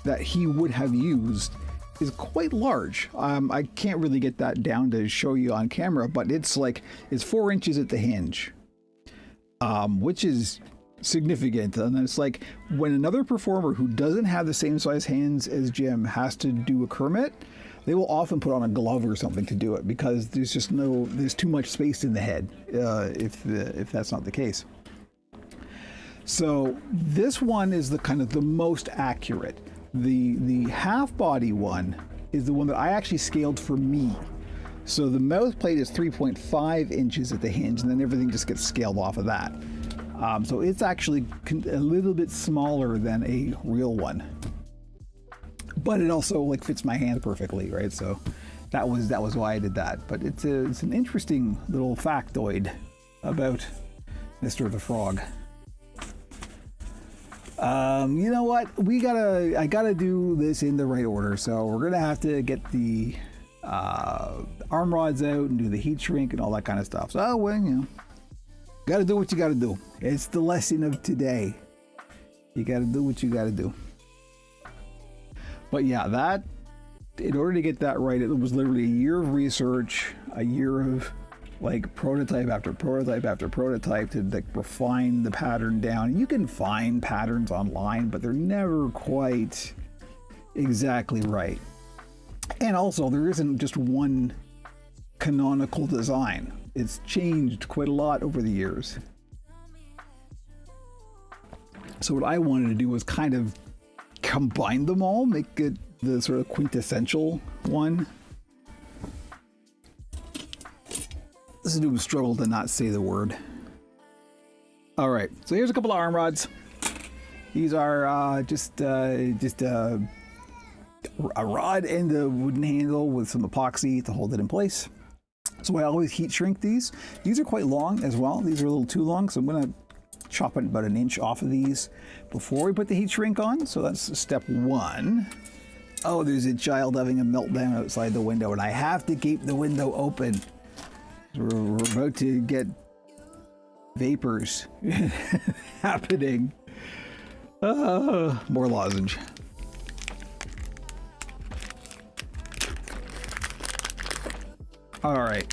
that he would have used is quite large. I can't really get that down to show you on camera, but it's 4 inches at the hinge, which is significant. And it's like when another performer who doesn't have the same size hands as Jim has to do a Kermit, they will often put on a glove or something to do it because there's too much space in the head if that's not the case. So this one is the most accurate. The half body one is the one that I actually scaled for me. So the mouth plate is 3.5 inches at the hinge, and then everything just gets scaled off of that. So it's actually a little bit smaller than a real one. But it also fits my hand perfectly, right? So that was why I did that. But it's an interesting little factoid about Mr. the Frog. You know what? I gotta do this in the right order. So we're gonna have to get the arm rods out and do the heat shrink and all that kind of stuff. So gotta do what you gotta do. It's the lesson of today. You gotta do what you gotta do. But yeah, in order to get that right, it was literally a year of research, a year of like prototype after prototype after prototype to like refine the pattern down. You can find patterns online, but they're never quite exactly right. And also, there isn't just one canonical design. It's changed quite a lot over the years. So what I wanted to do was kind of combine them all, make it the sort of quintessential one. This is a struggle to not say the word. All right, so here's a couple of arm rods. These are just a rod and a wooden handle with some epoxy to hold it in place. So I always heat shrink these. These are quite long as well. These are a little too long, so I'm gonna chop it about an inch off of these before we put the heat shrink on. So that's step one. Oh, there's a child having a meltdown outside the window, and I have to keep the window open. We're about to get vapors happening. More lozenge. All right.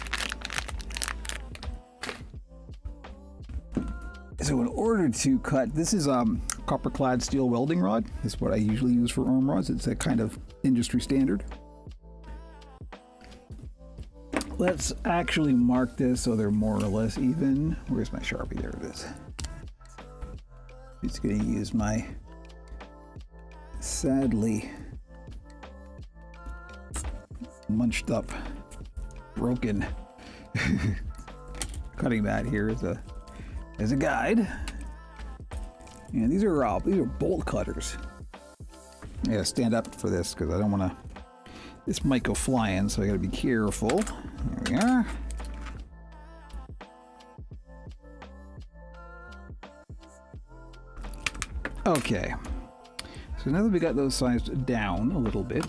So in order to cut, this is copper clad steel welding rod. This is what I usually use for arm rods. It's a kind of industry standard. Let's actually mark this so they're more or less even. Where's my Sharpie? There it is. Just going to use my, sadly, munched up, broken cutting mat here as a guide. And these are bolt cutters. I gotta stand up for this because I don't want to. This might go flying, so I gotta be careful. There we are. Okay. So now that we got those sized down a little bit,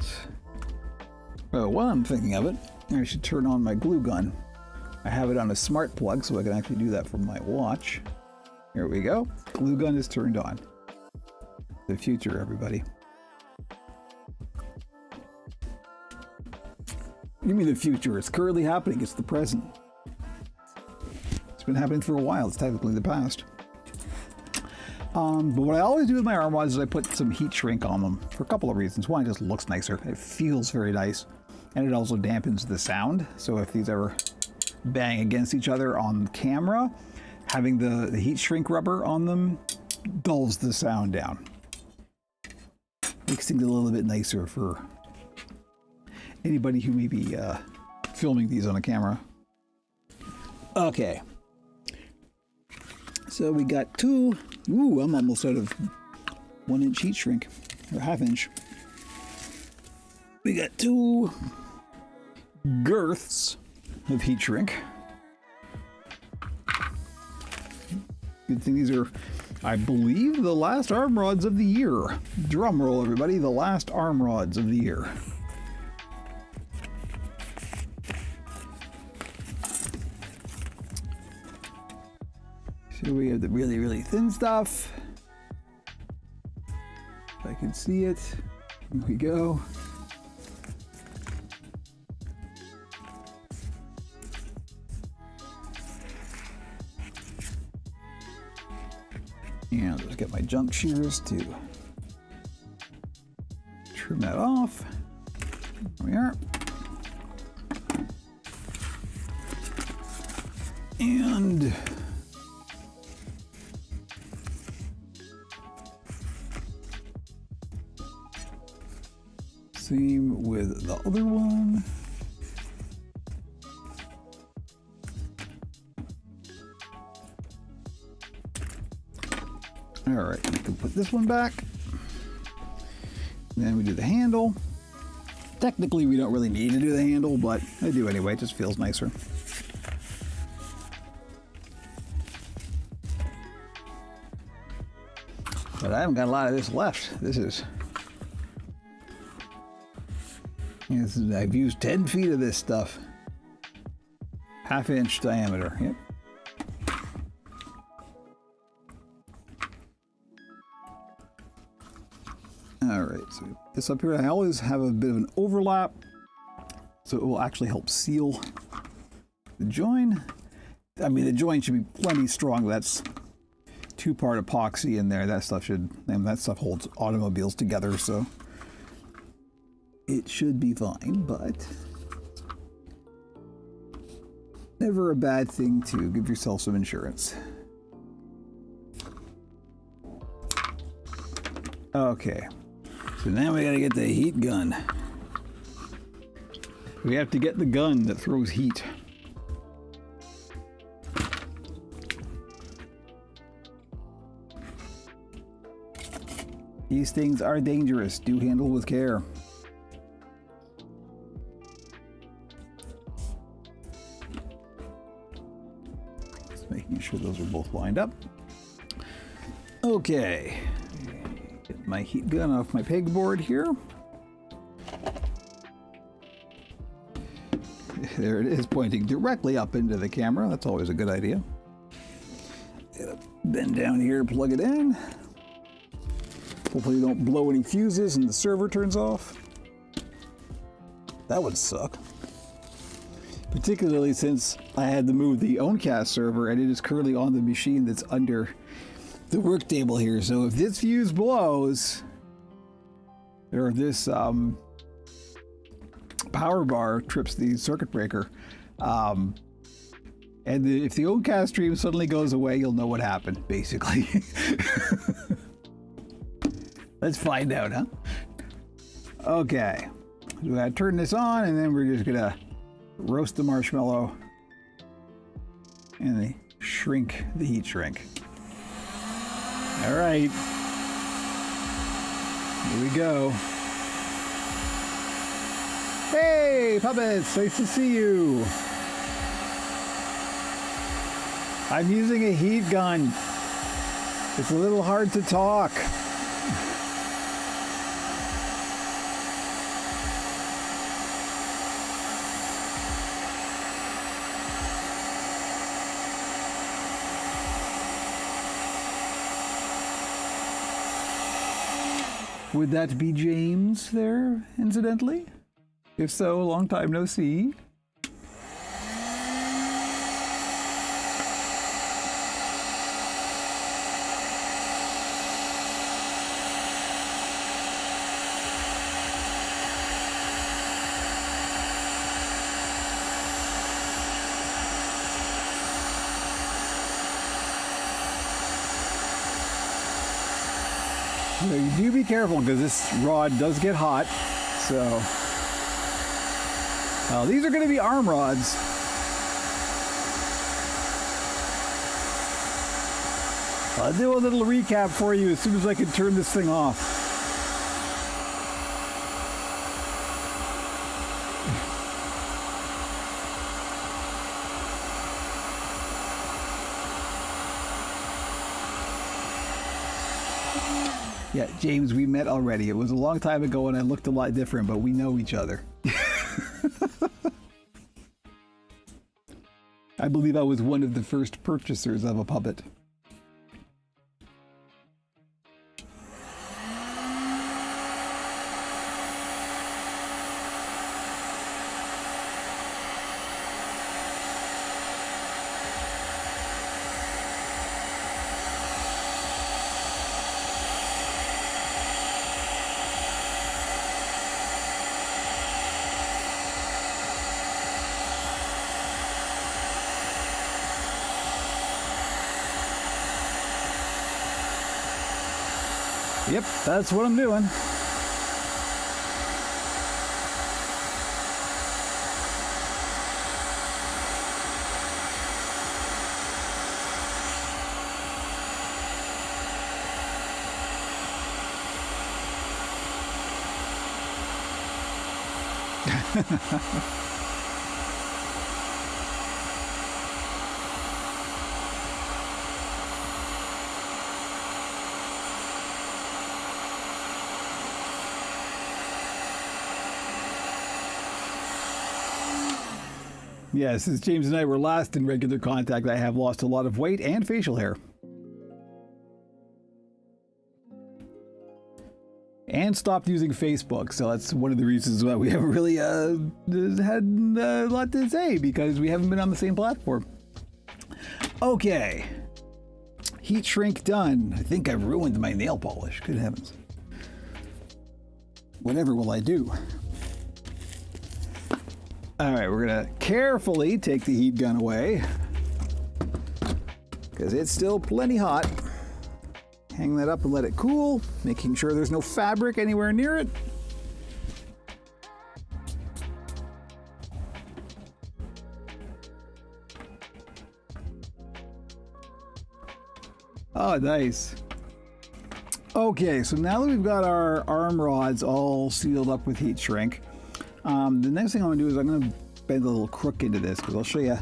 well, while I'm thinking of it, I should turn on my glue gun. I have it on a smart plug, so I can actually do that from my watch. Here we go. Glue gun is turned on. The future, everybody. You mean the future? It's currently happening. It's the present. It's been happening for a while. It's technically the past. But what I always do with my arm rods is I put some heat shrink on them for a couple of reasons. One, it just looks nicer. It feels very nice. And it also dampens the sound. So if these ever bang against each other on camera, having the heat shrink rubber on them dulls the sound down. Makes things a little bit nicer for anybody who may be filming these on a camera. Okay. So we got two. Ooh, I'm almost out of 1 inch heat shrink, or ½ inch. We got two girths of heat shrink. Good thing these are, I believe, the last arm rods of the year. Drum roll, everybody, the last arm rods of the year. So we have the really, really thin stuff. If I can see it. Here we go. And let's get my junk shears to trim that off. There we are. And same with the other one. All right, we can put this one back. Then we do the handle. Technically, we don't really need to do the handle, but I do anyway. It just feels nicer. But I haven't got a lot of this left. This is I've used 10 feet of this stuff. ½ inch diameter. Yep. Alright, so this up here, I always have a bit of an overlap, so it will actually help seal the join. I mean, the join should be plenty strong. That's 2-part epoxy in there. That stuff holds automobiles together, so it should be fine, but never a bad thing to give yourself some insurance. Okay, so now we gotta get the heat gun. We have to get the gun that throws heat. These things are dangerous. Do handle with care. Just making sure those are both lined up. Okay. Get my heat gun off my pegboard here. There it is, pointing directly up into the camera. That's always a good idea. Bend down here, plug it in. Hopefully you don't blow any fuses and the server turns off. That would suck. Particularly since I had to move the Owncast server and it is currently on the machine that's under the work table here. So if this fuse blows, or this power bar trips the circuit breaker, and if the Owncast stream suddenly goes away, you'll know what happened, basically. Let's find out, huh? Okay. So we gotta turn this on, and then we're just gonna roast the marshmallow and the heat shrink. All right. Here we go. Hey, puppets, nice to see you. I'm using a heat gun. It's a little hard to talk. Would that be James there, incidentally? If so, long time no see. You do be careful because this rod does get hot. So, these are going to be arm rods. I'll do a little recap for you as soon as I can turn this thing off. Yeah, James, we met already. It was a long time ago and I looked a lot different, but we know each other. I believe I was one of the first purchasers of a puppet. Yep, that's what I'm doing. Yeah, since James and I were last in regular contact, I have lost a lot of weight and facial hair. and stopped using Facebook. So that's one of the reasons why we haven't really had a lot to say, because we haven't been on the same platform. Okay. Heat shrink done. I think I've ruined my nail polish. Good heavens. Whatever will I do? All right, we're gonna carefully take the heat gun away because it's still plenty hot. Hang that up and let it cool, making sure there's no fabric anywhere near it. Oh, nice. Okay, so now that we've got our arm rods all sealed up with heat shrink, the next thing I'm gonna do is I'm gonna bend a little crook into this, because I'll show you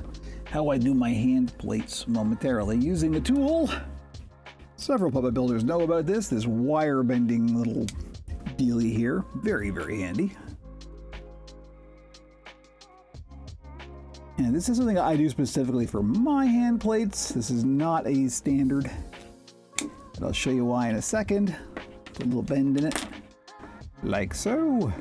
how I do my hand plates momentarily using a tool. Several puppet builders know about this wire bending little dealie here. Very, very handy. And this is something I do specifically for my hand plates. This is not a standard. But I'll show you why in a second. Put a little bend in it, like so.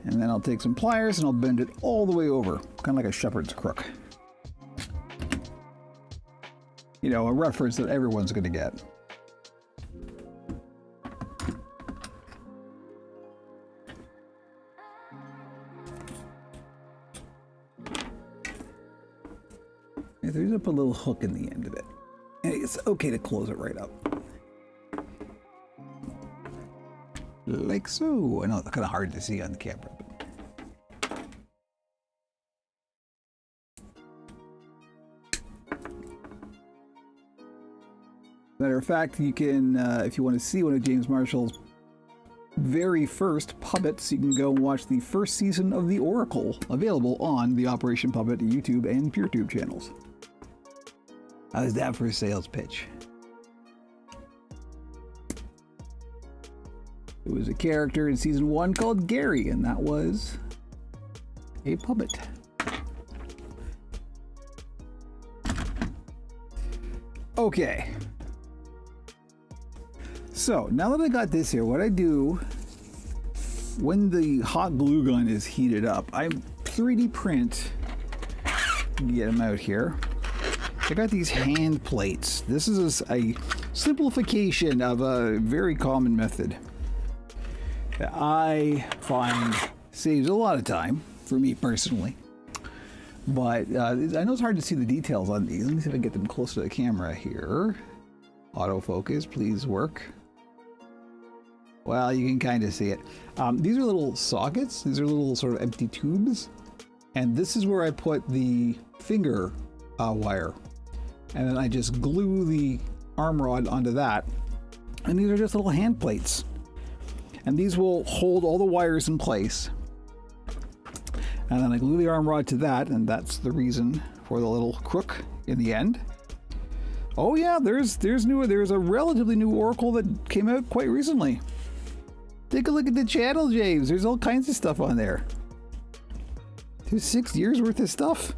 And then I'll take some pliers and I'll bend it all the way over, kind of like a shepherd's crook. You know, a reference that everyone's going to get. There's up a little hook in the end of it. And it's okay to close it right up. Like so. I know it's kind of hard to see on the camera. Matter of fact, you can, if you want to see one of James Marshall's very first puppets, you can go and watch the first season of The Oracle, available on the Operation Puppet YouTube and PureTube channels. How's that for a sales pitch? It was a character in season 1 called Gary, and that was a puppet. Okay. So now that I got this here, what I do when the hot glue gun is heated up, I 3D print, get them out here. I got these hand plates. This is a simplification of a very common method that I find saves a lot of time for me personally. But I know it's hard to see the details on these. Let me see if I can get them close to the camera here. Autofocus, please work. Well, you can kind of see it. These are little sockets. These are little sort of empty tubes. And this is where I put the finger wire. And then I just glue the arm rod onto that. And these are just little hand plates. And these will hold all the wires in place. And then I glue the arm rod to that, and that's the reason for the little crook in the end. Oh yeah, there's a relatively new Oracle that came out quite recently. Take a look at the channel, James. There's all kinds of stuff on there. There's 6 years worth of stuff.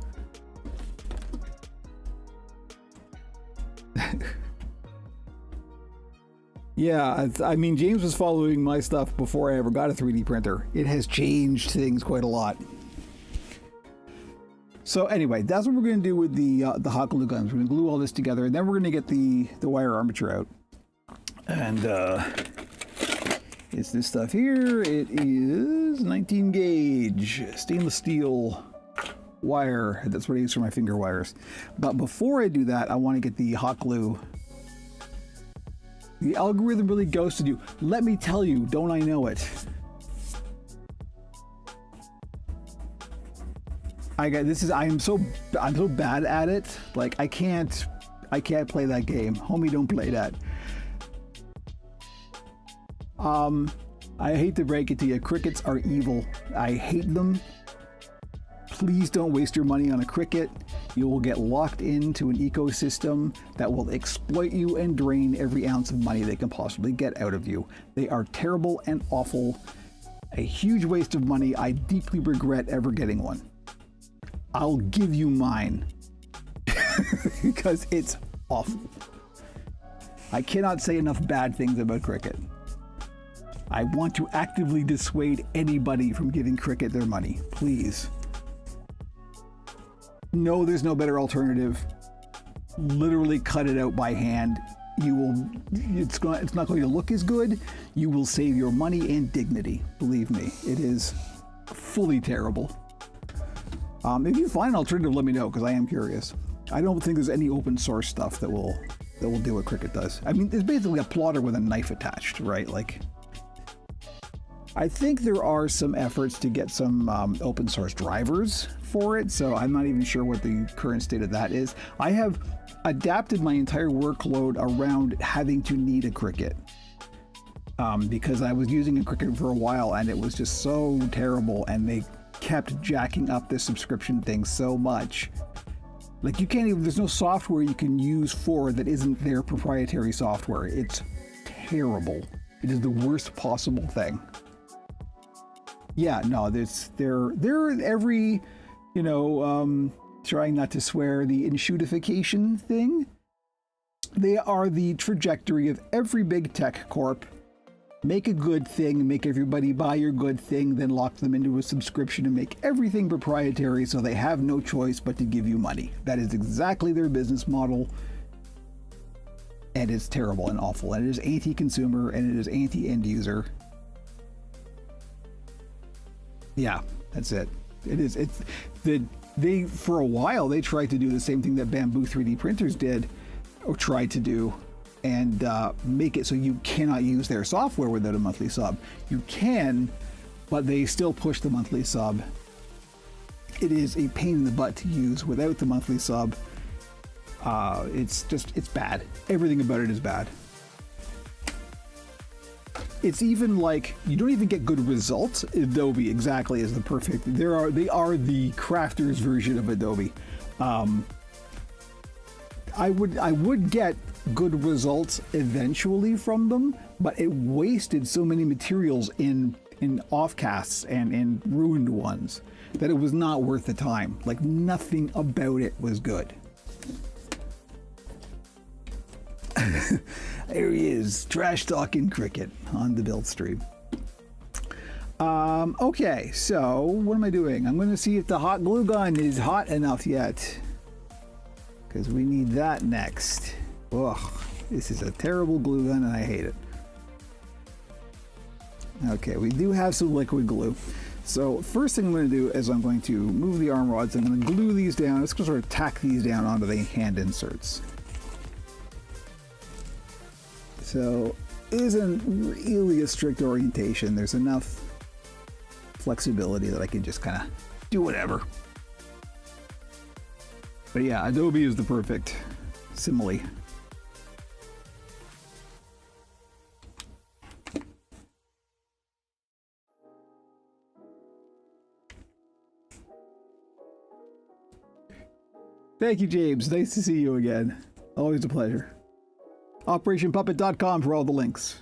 Yeah, I mean, James was following my stuff before I ever got a 3D printer. It has changed things quite a lot. So anyway, that's what we're going to do with the hot glue guns. We're going to glue all this together, and then we're going to get the wire armature out. And it's this stuff here. It is 19 gauge stainless steel wire. That's what I use for my finger wires. But before I do that, I want to get the hot glue. The algorithm really ghosted you. Let me tell you, don't I know it? I'm so bad at it. Like I can't play that game. Homie, don't play that. I hate to break it to you, crickets are evil. I hate them. Please don't waste your money on a cricket. You will get locked into an ecosystem that will exploit you and drain every ounce of money they can possibly get out of you. They are terrible and awful. A huge waste of money. I deeply regret ever getting one. I'll give you mine because it's awful. I cannot say enough bad things about cricket. I want to actively dissuade anybody from giving cricket their money. Please. No, there's no better alternative. Literally cut it out by hand. It's not going to look as good. You will save your money and dignity. Believe me, it is fully terrible. If you find an alternative, let me know, because I am curious. I don't think there's any open source stuff that will do what cricket does. I mean, it's basically a plotter with a knife attached, right? Like, I think there are some efforts to get some open source drivers for it, so I'm not even sure what the current state of that is. I have adapted my entire workload around having to need a Cricut because I was using a Cricut for a while and it was just so terrible, and they kept jacking up the subscription thing so much. Like, you can't even, there's no software you can use for that isn't their proprietary software. It's terrible. It is the worst possible thing. Yeah, no, they're every, trying not to swear, the enshootification thing. They are the trajectory of every big tech corp. Make a good thing, make everybody buy your good thing, then lock them into a subscription and make everything proprietary so they have no choice but to give you money. That is exactly their business model. And it's terrible and awful. And it is anti-consumer and it is anti-end user. Yeah, that's it. It is. They for a while they tried to do the same thing that Bamboo 3D printers did, or tried to do, and make it so you cannot use their software without a monthly sub. You can, but they still push the monthly sub. It is a pain in the butt to use without the monthly sub. It's bad. Everything about it is bad. It's even like you don't even get good results. Adobe exactly is the perfect. They are the crafters version of Adobe. I would get good results eventually from them, but it wasted so many materials in offcasts and in ruined ones that it was not worth the time. Like, nothing about it was good. There he is, trash talking Cricket on the build stream. Okay, so what am I doing? I'm going to see if the hot glue gun is hot enough yet, because we need that next. Ugh, this is a terrible glue gun and I hate it. Okay, we do have some liquid glue. So first thing I'm going to do is I'm going to move the arm rods. I'm going to glue these down. Let's sort of tack these down onto the hand inserts. So it isn't really a strict orientation. There's enough flexibility that I can just kind of do whatever. But yeah, Adobe is the perfect simile. Thank you, James. Nice to see you again. Always a pleasure. OperationPuppet.com for all the links.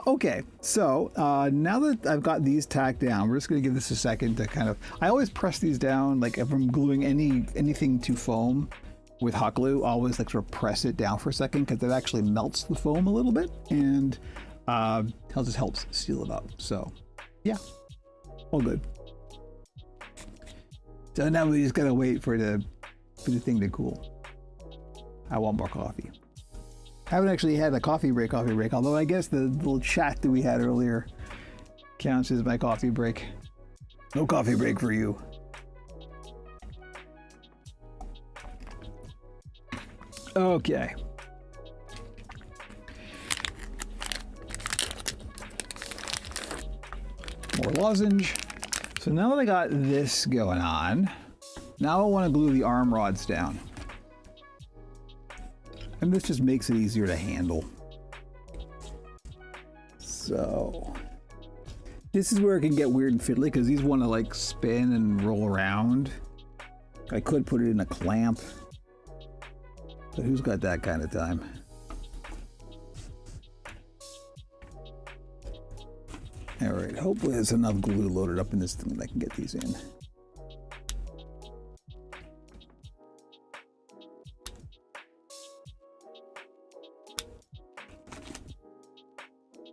Okay, so now that I've got these tacked down, we're just going to give this a second to kind of... I always press these down, like if I'm gluing anything to foam with hot glue, I always like sort of press it down for a second because it actually melts the foam a little bit, and it just helps seal it up. So yeah, all good. So now we just gotta wait for the thing to cool. I want more coffee. I haven't actually had a coffee break, although I guess the little chat that we had earlier counts as my coffee break. No coffee break for you. Okay. More lozenge. So now that I got this going on, now I want to glue the arm rods down. And this just makes it easier to handle. So this is where it can get weird and fiddly because these want to like spin and roll around. I could put it in a clamp, but who's got that kind of time? All right, hopefully there's enough glue loaded up in this thing that I can get these in.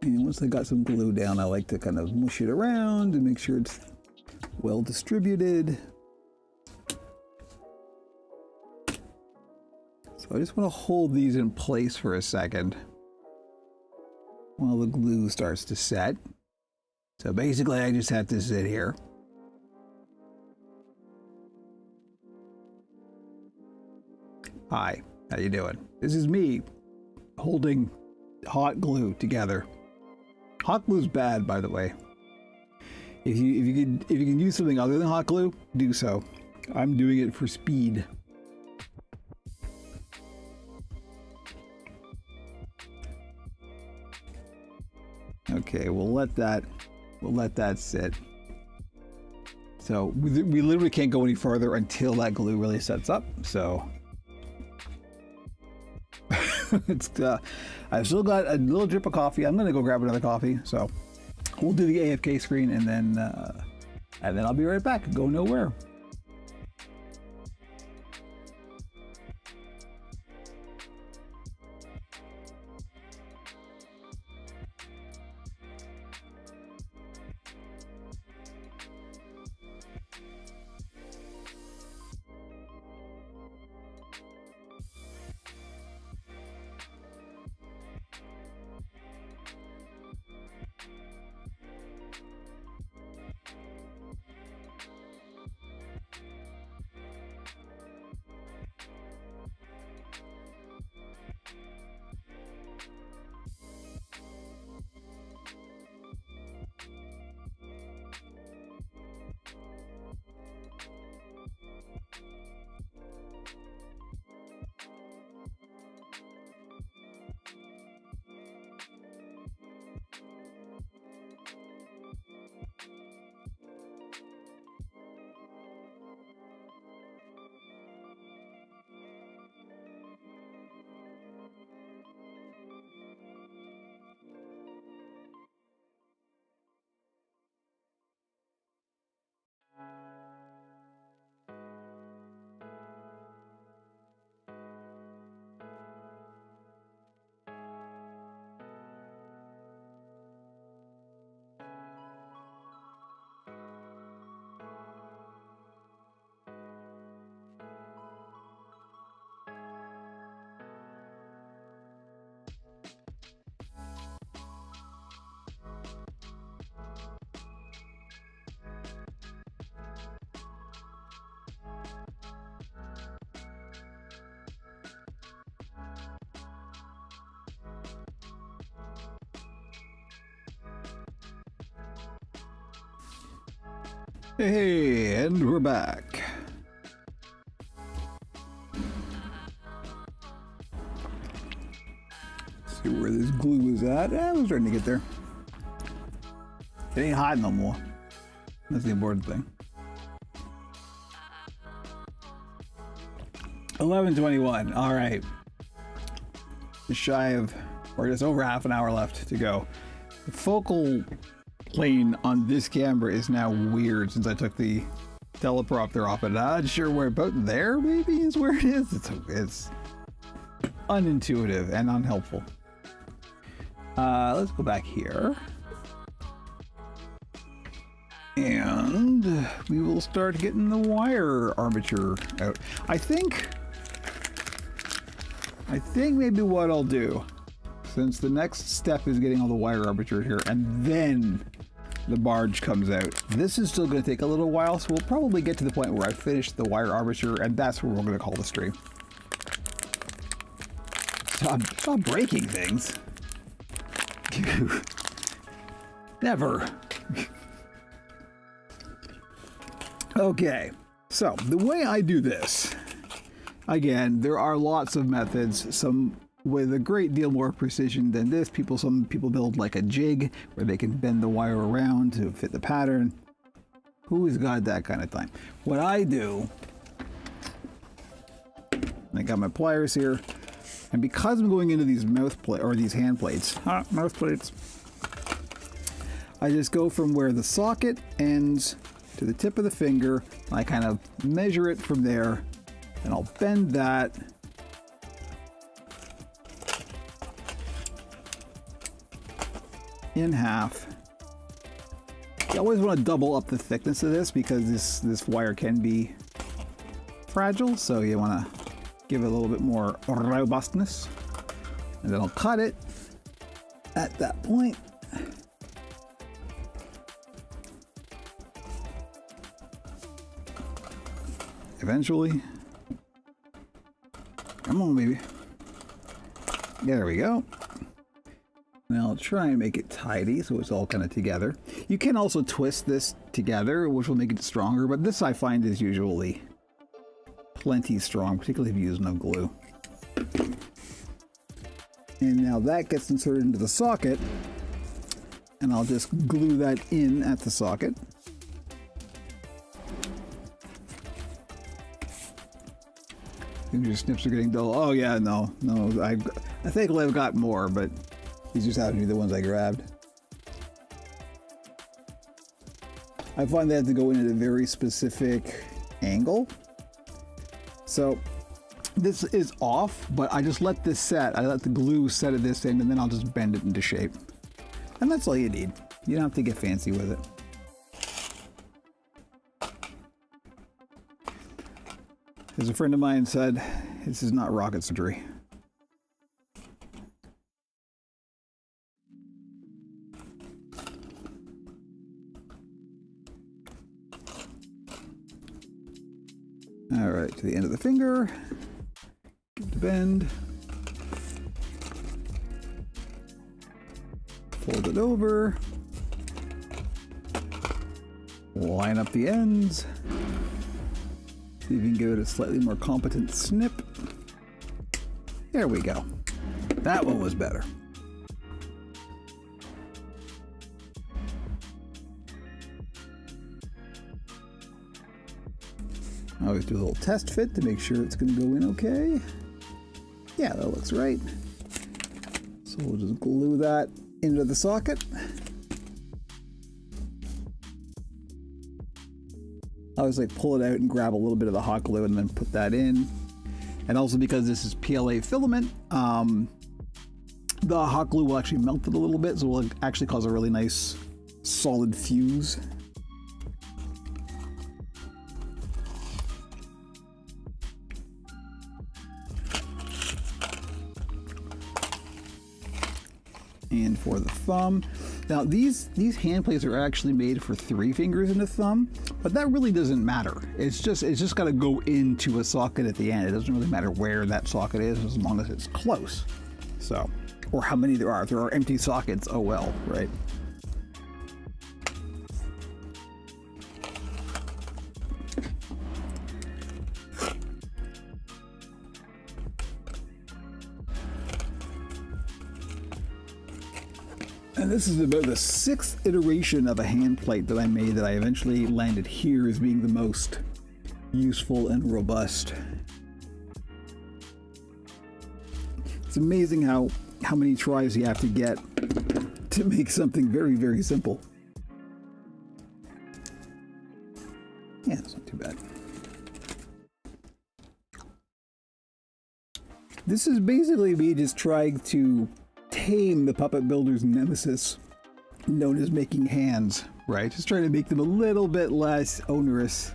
And once I got some glue down, I like to kind of mush it around and make sure it's well distributed. So I just want to hold these in place for a second while the glue starts to set. So basically I just have to sit here. Hi, how you doing? This is me holding hot glue together. Hot glue's bad, by the way. If you can use something other than hot glue, do so. I'm doing it for speed. Okay, we'll let that sit. So we literally can't go any further until that glue really sets up. So it's I've still got a little drip of coffee. I'm gonna go grab another coffee. So we'll do the AFK screen and then I'll be right back. Go nowhere. Hey, and we're back. Let's see where this glue is at. I was starting to get there. It ain't hot no more. That's the important thing. 11:21. All right. Just shy of, or just over half an hour left to go. The focal plane on this camera is now weird since I took the teleprompter off it. Not sure where, about there maybe is where it is. It's unintuitive and unhelpful. Let's go back here. And we will start getting the wire armature out. I think maybe what I'll do, since the next step is getting all the wire armature here, and then the barge comes out. This is still going to take a little while, so we'll probably get to the point where I finish the wire armature, and that's where we're going to call the stream. Stop breaking things. Never. Okay, so the way I do this, again, there are lots of methods, some with a great deal more precision than this. Some people build like a jig where they can bend the wire around to fit the pattern. Who's got that kind of time? What I do, I got my pliers here, and because I'm going into these hand plates, I just go from where the socket ends to the tip of the finger. I kind of measure it from there, and I'll bend that. in half. You always want to double up the thickness of this because this wire can be fragile, so you want to give it a little bit more robustness. And then I'll cut it at that point. Eventually. Come on, baby. There we go. Now I'll try and make it tidy so it's all kind of together. You can also twist this together, which will make it stronger, but this I find is usually plenty strong, particularly if you use no glue. And now that gets inserted into the socket, and I'll just glue that in at the socket. Your snips are getting dull. Oh yeah, no. I think I've got more, but these just happen to be the ones I grabbed. I find they have to go in at a very specific angle. So this is off, but I just let this set. I let the glue set at this end, and then I'll just bend it into shape. And that's all you need. You don't have to get fancy with it. As a friend of mine said, this is not rocket surgery. All right, to the end of the finger, give it a bend, fold it over, line up the ends. See if you can give it a slightly more competent snip. There we go. That one was better. I always do a little test fit to make sure it's going to go in okay. Yeah, that looks right. So we'll just glue that into the socket. I always like pull it out and grab a little bit of the hot glue and then put that in. And also because this is PLA filament, the hot glue will actually melt it a little bit, so it will actually cause a really nice solid fuse. And for the thumb, now these hand plates are actually made for 3 fingers and a thumb, but that really doesn't matter. It's just got to go into a socket at the end. It doesn't really matter where that socket is as long as it's close. So, or how many there are. If there are empty sockets, oh well, right? And this is about the 6th iteration of a hand plate that I made that I eventually landed here as being the most useful and robust. It's amazing how many tries you have to get to make something very, very simple. Yeah, that's not too bad. This is basically me just trying to tame the puppet builder's nemesis, known as making hands, right? Just trying to make them a little bit less onerous.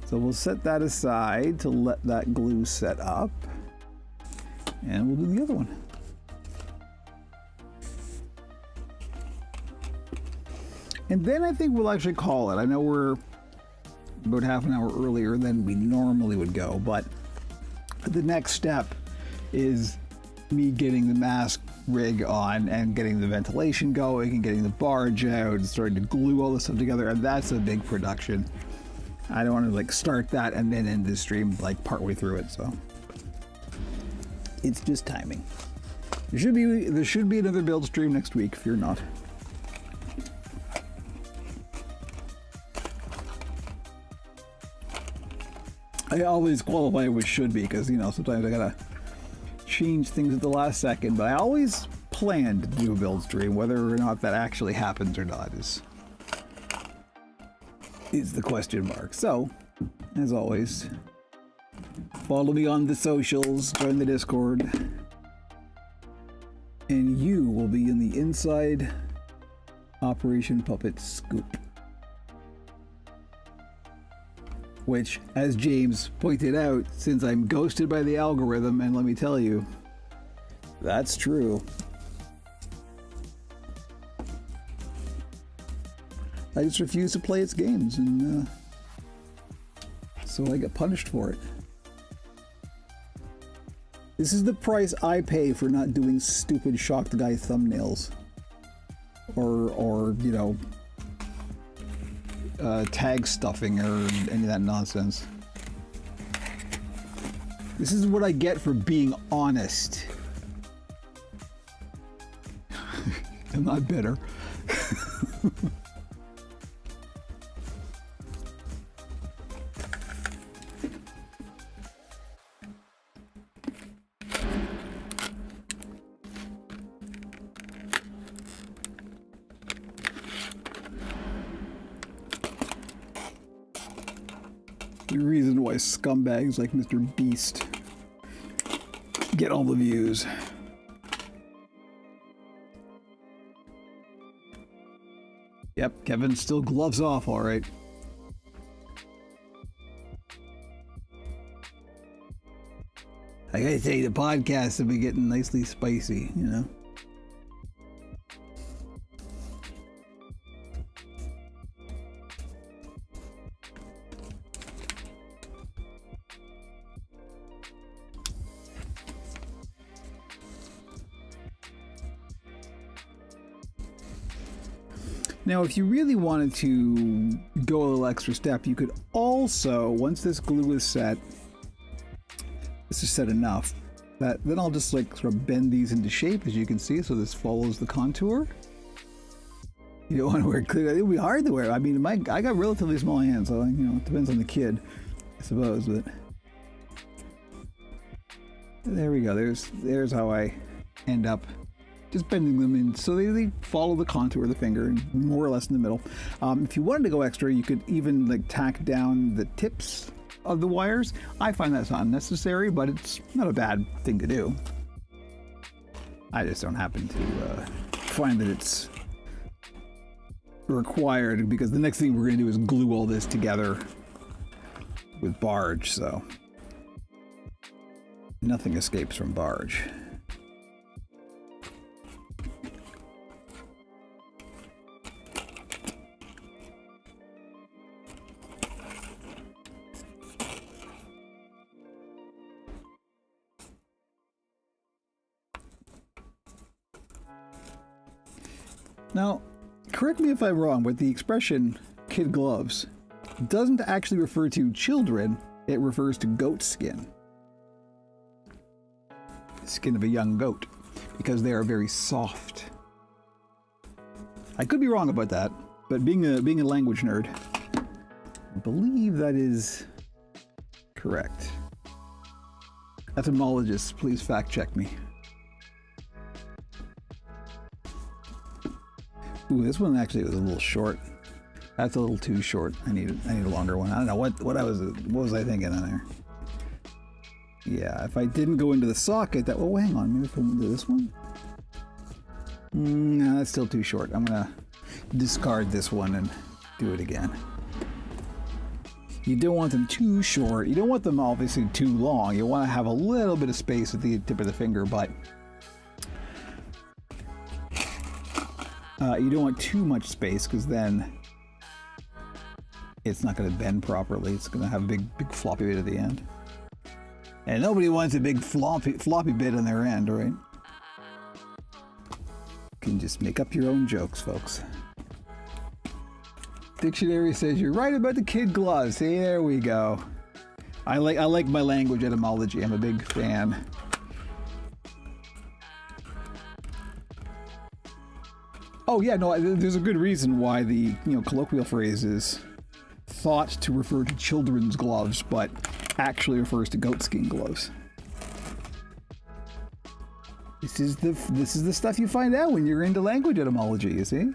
So we'll set that aside to let that glue set up, and we'll do the other one. And then I think we'll actually call it. I know we're about half an hour earlier than we normally would go, but the next step is me getting the mask rig on and getting the ventilation going and getting the barge out and starting to glue all this stuff together, and that's a big production. I don't want to like start that and then end the stream like partway through it, so it's just timing. There should be another build stream next week if you're not. I always qualify with should be because, you know, sometimes I gotta change things at the last second, but I always plan to do a build stream. Whether or not that actually happens or not is the question mark. So, as always, follow me on the socials, join the Discord, and you will be in the inside Operation Puppet Scoop. Which, as James pointed out, since I'm ghosted by the algorithm, and let me tell you, that's true. I just refuse to play its games, and so I get punished for it. This is the price I pay for not doing stupid shocked guy thumbnails. Or you know, tag stuffing or any of that nonsense. This is what I get for being honest. I'm not bitter. The reason why scumbags like Mr. Beast get all the views. Yep, Kevin still gloves off, all right. I gotta tell you, the podcast have been getting nicely spicy, you know? Now, if you really wanted to go a little extra step, you could also, once this glue is set, this is set enough, that then I'll just like sort of bend these into shape, as you can see, so this follows the contour. You don't want to wear it clear. It'll be hard to wear. I mean, I got relatively small hands, so you know, it depends on the kid, I suppose. But there we go. There's how I end up. Just bending them in so they follow the contour of the finger and more or less in the middle. If you wanted to go extra, you could even like tack down the tips of the wires. I find that's not necessary, but it's not a bad thing to do. I just don't happen to find that it's required, because the next thing we're going to do is glue all this together with Barge, so nothing escapes from Barge. Now, correct me if I'm wrong, but the expression kid gloves doesn't actually refer to children, it refers to goat skin. The skin of a young goat, because they are very soft. I could be wrong about that, but being a language nerd, I believe that is correct. Etymologists, please fact check me. Ooh, this one actually was a little short. That's a little too short. I need a longer one. I don't know what was I thinking in there. Yeah, if I didn't go into the socket, that. Oh, hang on. Maybe if I went into this one. No, that's still too short. I'm gonna discard this one and do it again. You don't want them too short. You don't want them obviously too long. You want to have a little bit of space at the tip of the finger, but you don't want too much space, because then it's not going to bend properly. It's going to have a big floppy bit at the end. And nobody wants a big floppy bit on their end, right? You can just make up your own jokes, folks. Dictionary says you're right about the kid gloves. See, there we go. I like my language etymology. I'm a big fan. Oh yeah, no, there's a good reason why the colloquial phrase is thought to refer to children's gloves, but actually refers to goatskin gloves. This is the stuff you find out when you're into language etymology, you see?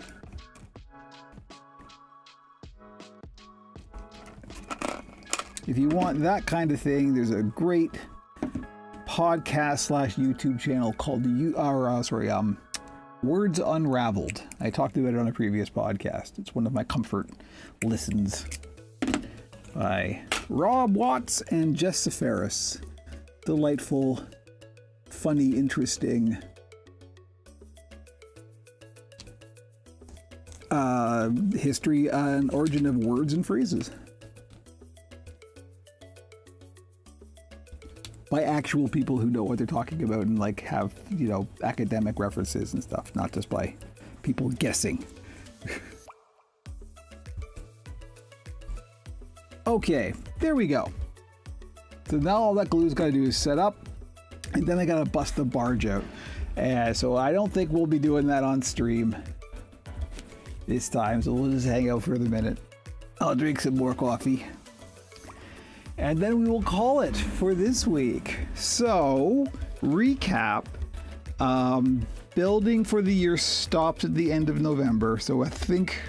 If you want that kind of thing, there's a great podcast / YouTube channel called Words Unraveled. I talked about it on a previous podcast. It's one of my comfort listens by Rob Watts and Jess Seferis. Delightful, funny, interesting history and origin of words and phrases by actual people who know what they're talking about and like have, you know, academic references and stuff, not just by people guessing. Okay, there we go. So now all that glue's got to do is set up, and then I got to bust the barge out. So I don't think we'll be doing that on stream this time, so we'll just hang out for a minute. I'll drink some more coffee, and then we will call it for this week. So, recap. Building for the year stopped at the end of November, so I think,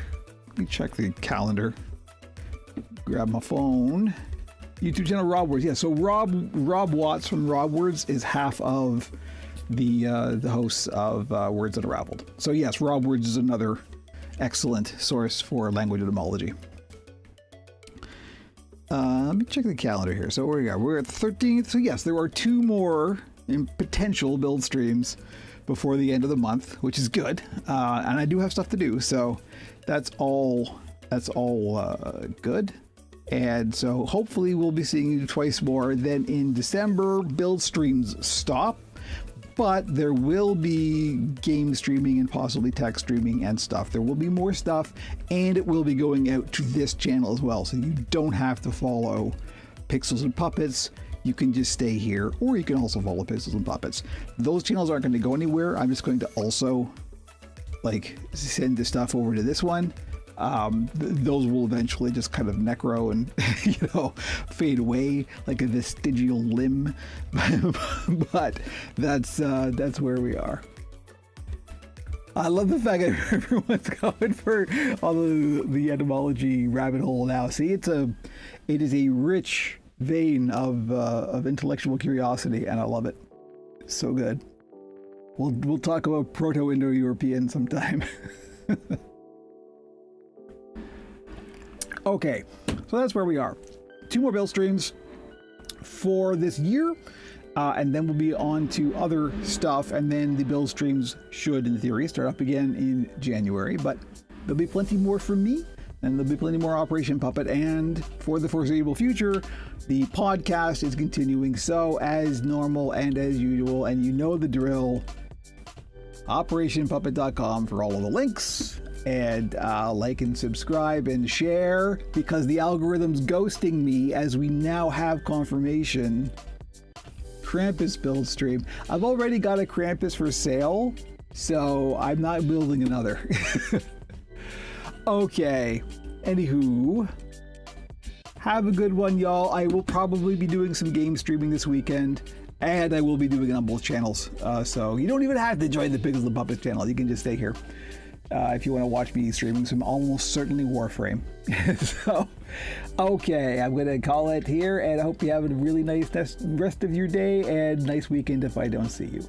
let me check the calendar. Grab my phone. YouTube channel Rob Words. Yeah, so Rob Watts from Rob Words is half of the hosts of Words Unraveled. So yes, Rob Words is another excellent source for language etymology. Let me check the calendar here. So where we are, we're at 13th. So yes, there are 2 more potential build streams before the end of the month, which is good. And I do have stuff to do, so that's all good. And so hopefully we'll be seeing you twice more. Then in December, build streams stop, but there will be game streaming and possibly tech streaming and stuff. There will be more stuff, and it will be going out to this channel as well. So you don't have to follow Pixels and Puppets. You can just stay here, or you can also follow Pixels and Puppets. Those channels aren't going to go anywhere. I'm just going to also like send the stuff over to this one. Those will eventually just kind of necro and fade away like a vestigial limb. But that's where we are. I love the fact that everyone's going for all the etymology rabbit hole now. See, it is a rich vein of intellectual curiosity, and I love it. So good. We'll talk about Proto-Indo-European sometime. Okay, so that's where we are. 2 more build streams for this year, and then we'll be on to other stuff, and then the build streams should, in theory, start up again in January, but there'll be plenty more from me, and there'll be plenty more Operation Puppet, and for the foreseeable future, the podcast is continuing so as normal and as usual, and you know the drill. OperationPuppet.com for all of the links. And like and subscribe and share, because the algorithm's ghosting me, as we now have confirmation. Krampus build stream. I've already got a Krampus for sale, so I'm not building another. Okay. Anywho, have a good one, y'all. I will probably be doing some game streaming this weekend, and I will be doing it on both channels. So you don't even have to join the Pixels and Puppets channel. You can just stay here. If you want to watch me streaming some almost certainly Warframe. So, okay, I'm going to call it here, and I hope you have a really nice rest of your day and nice weekend if I don't see you.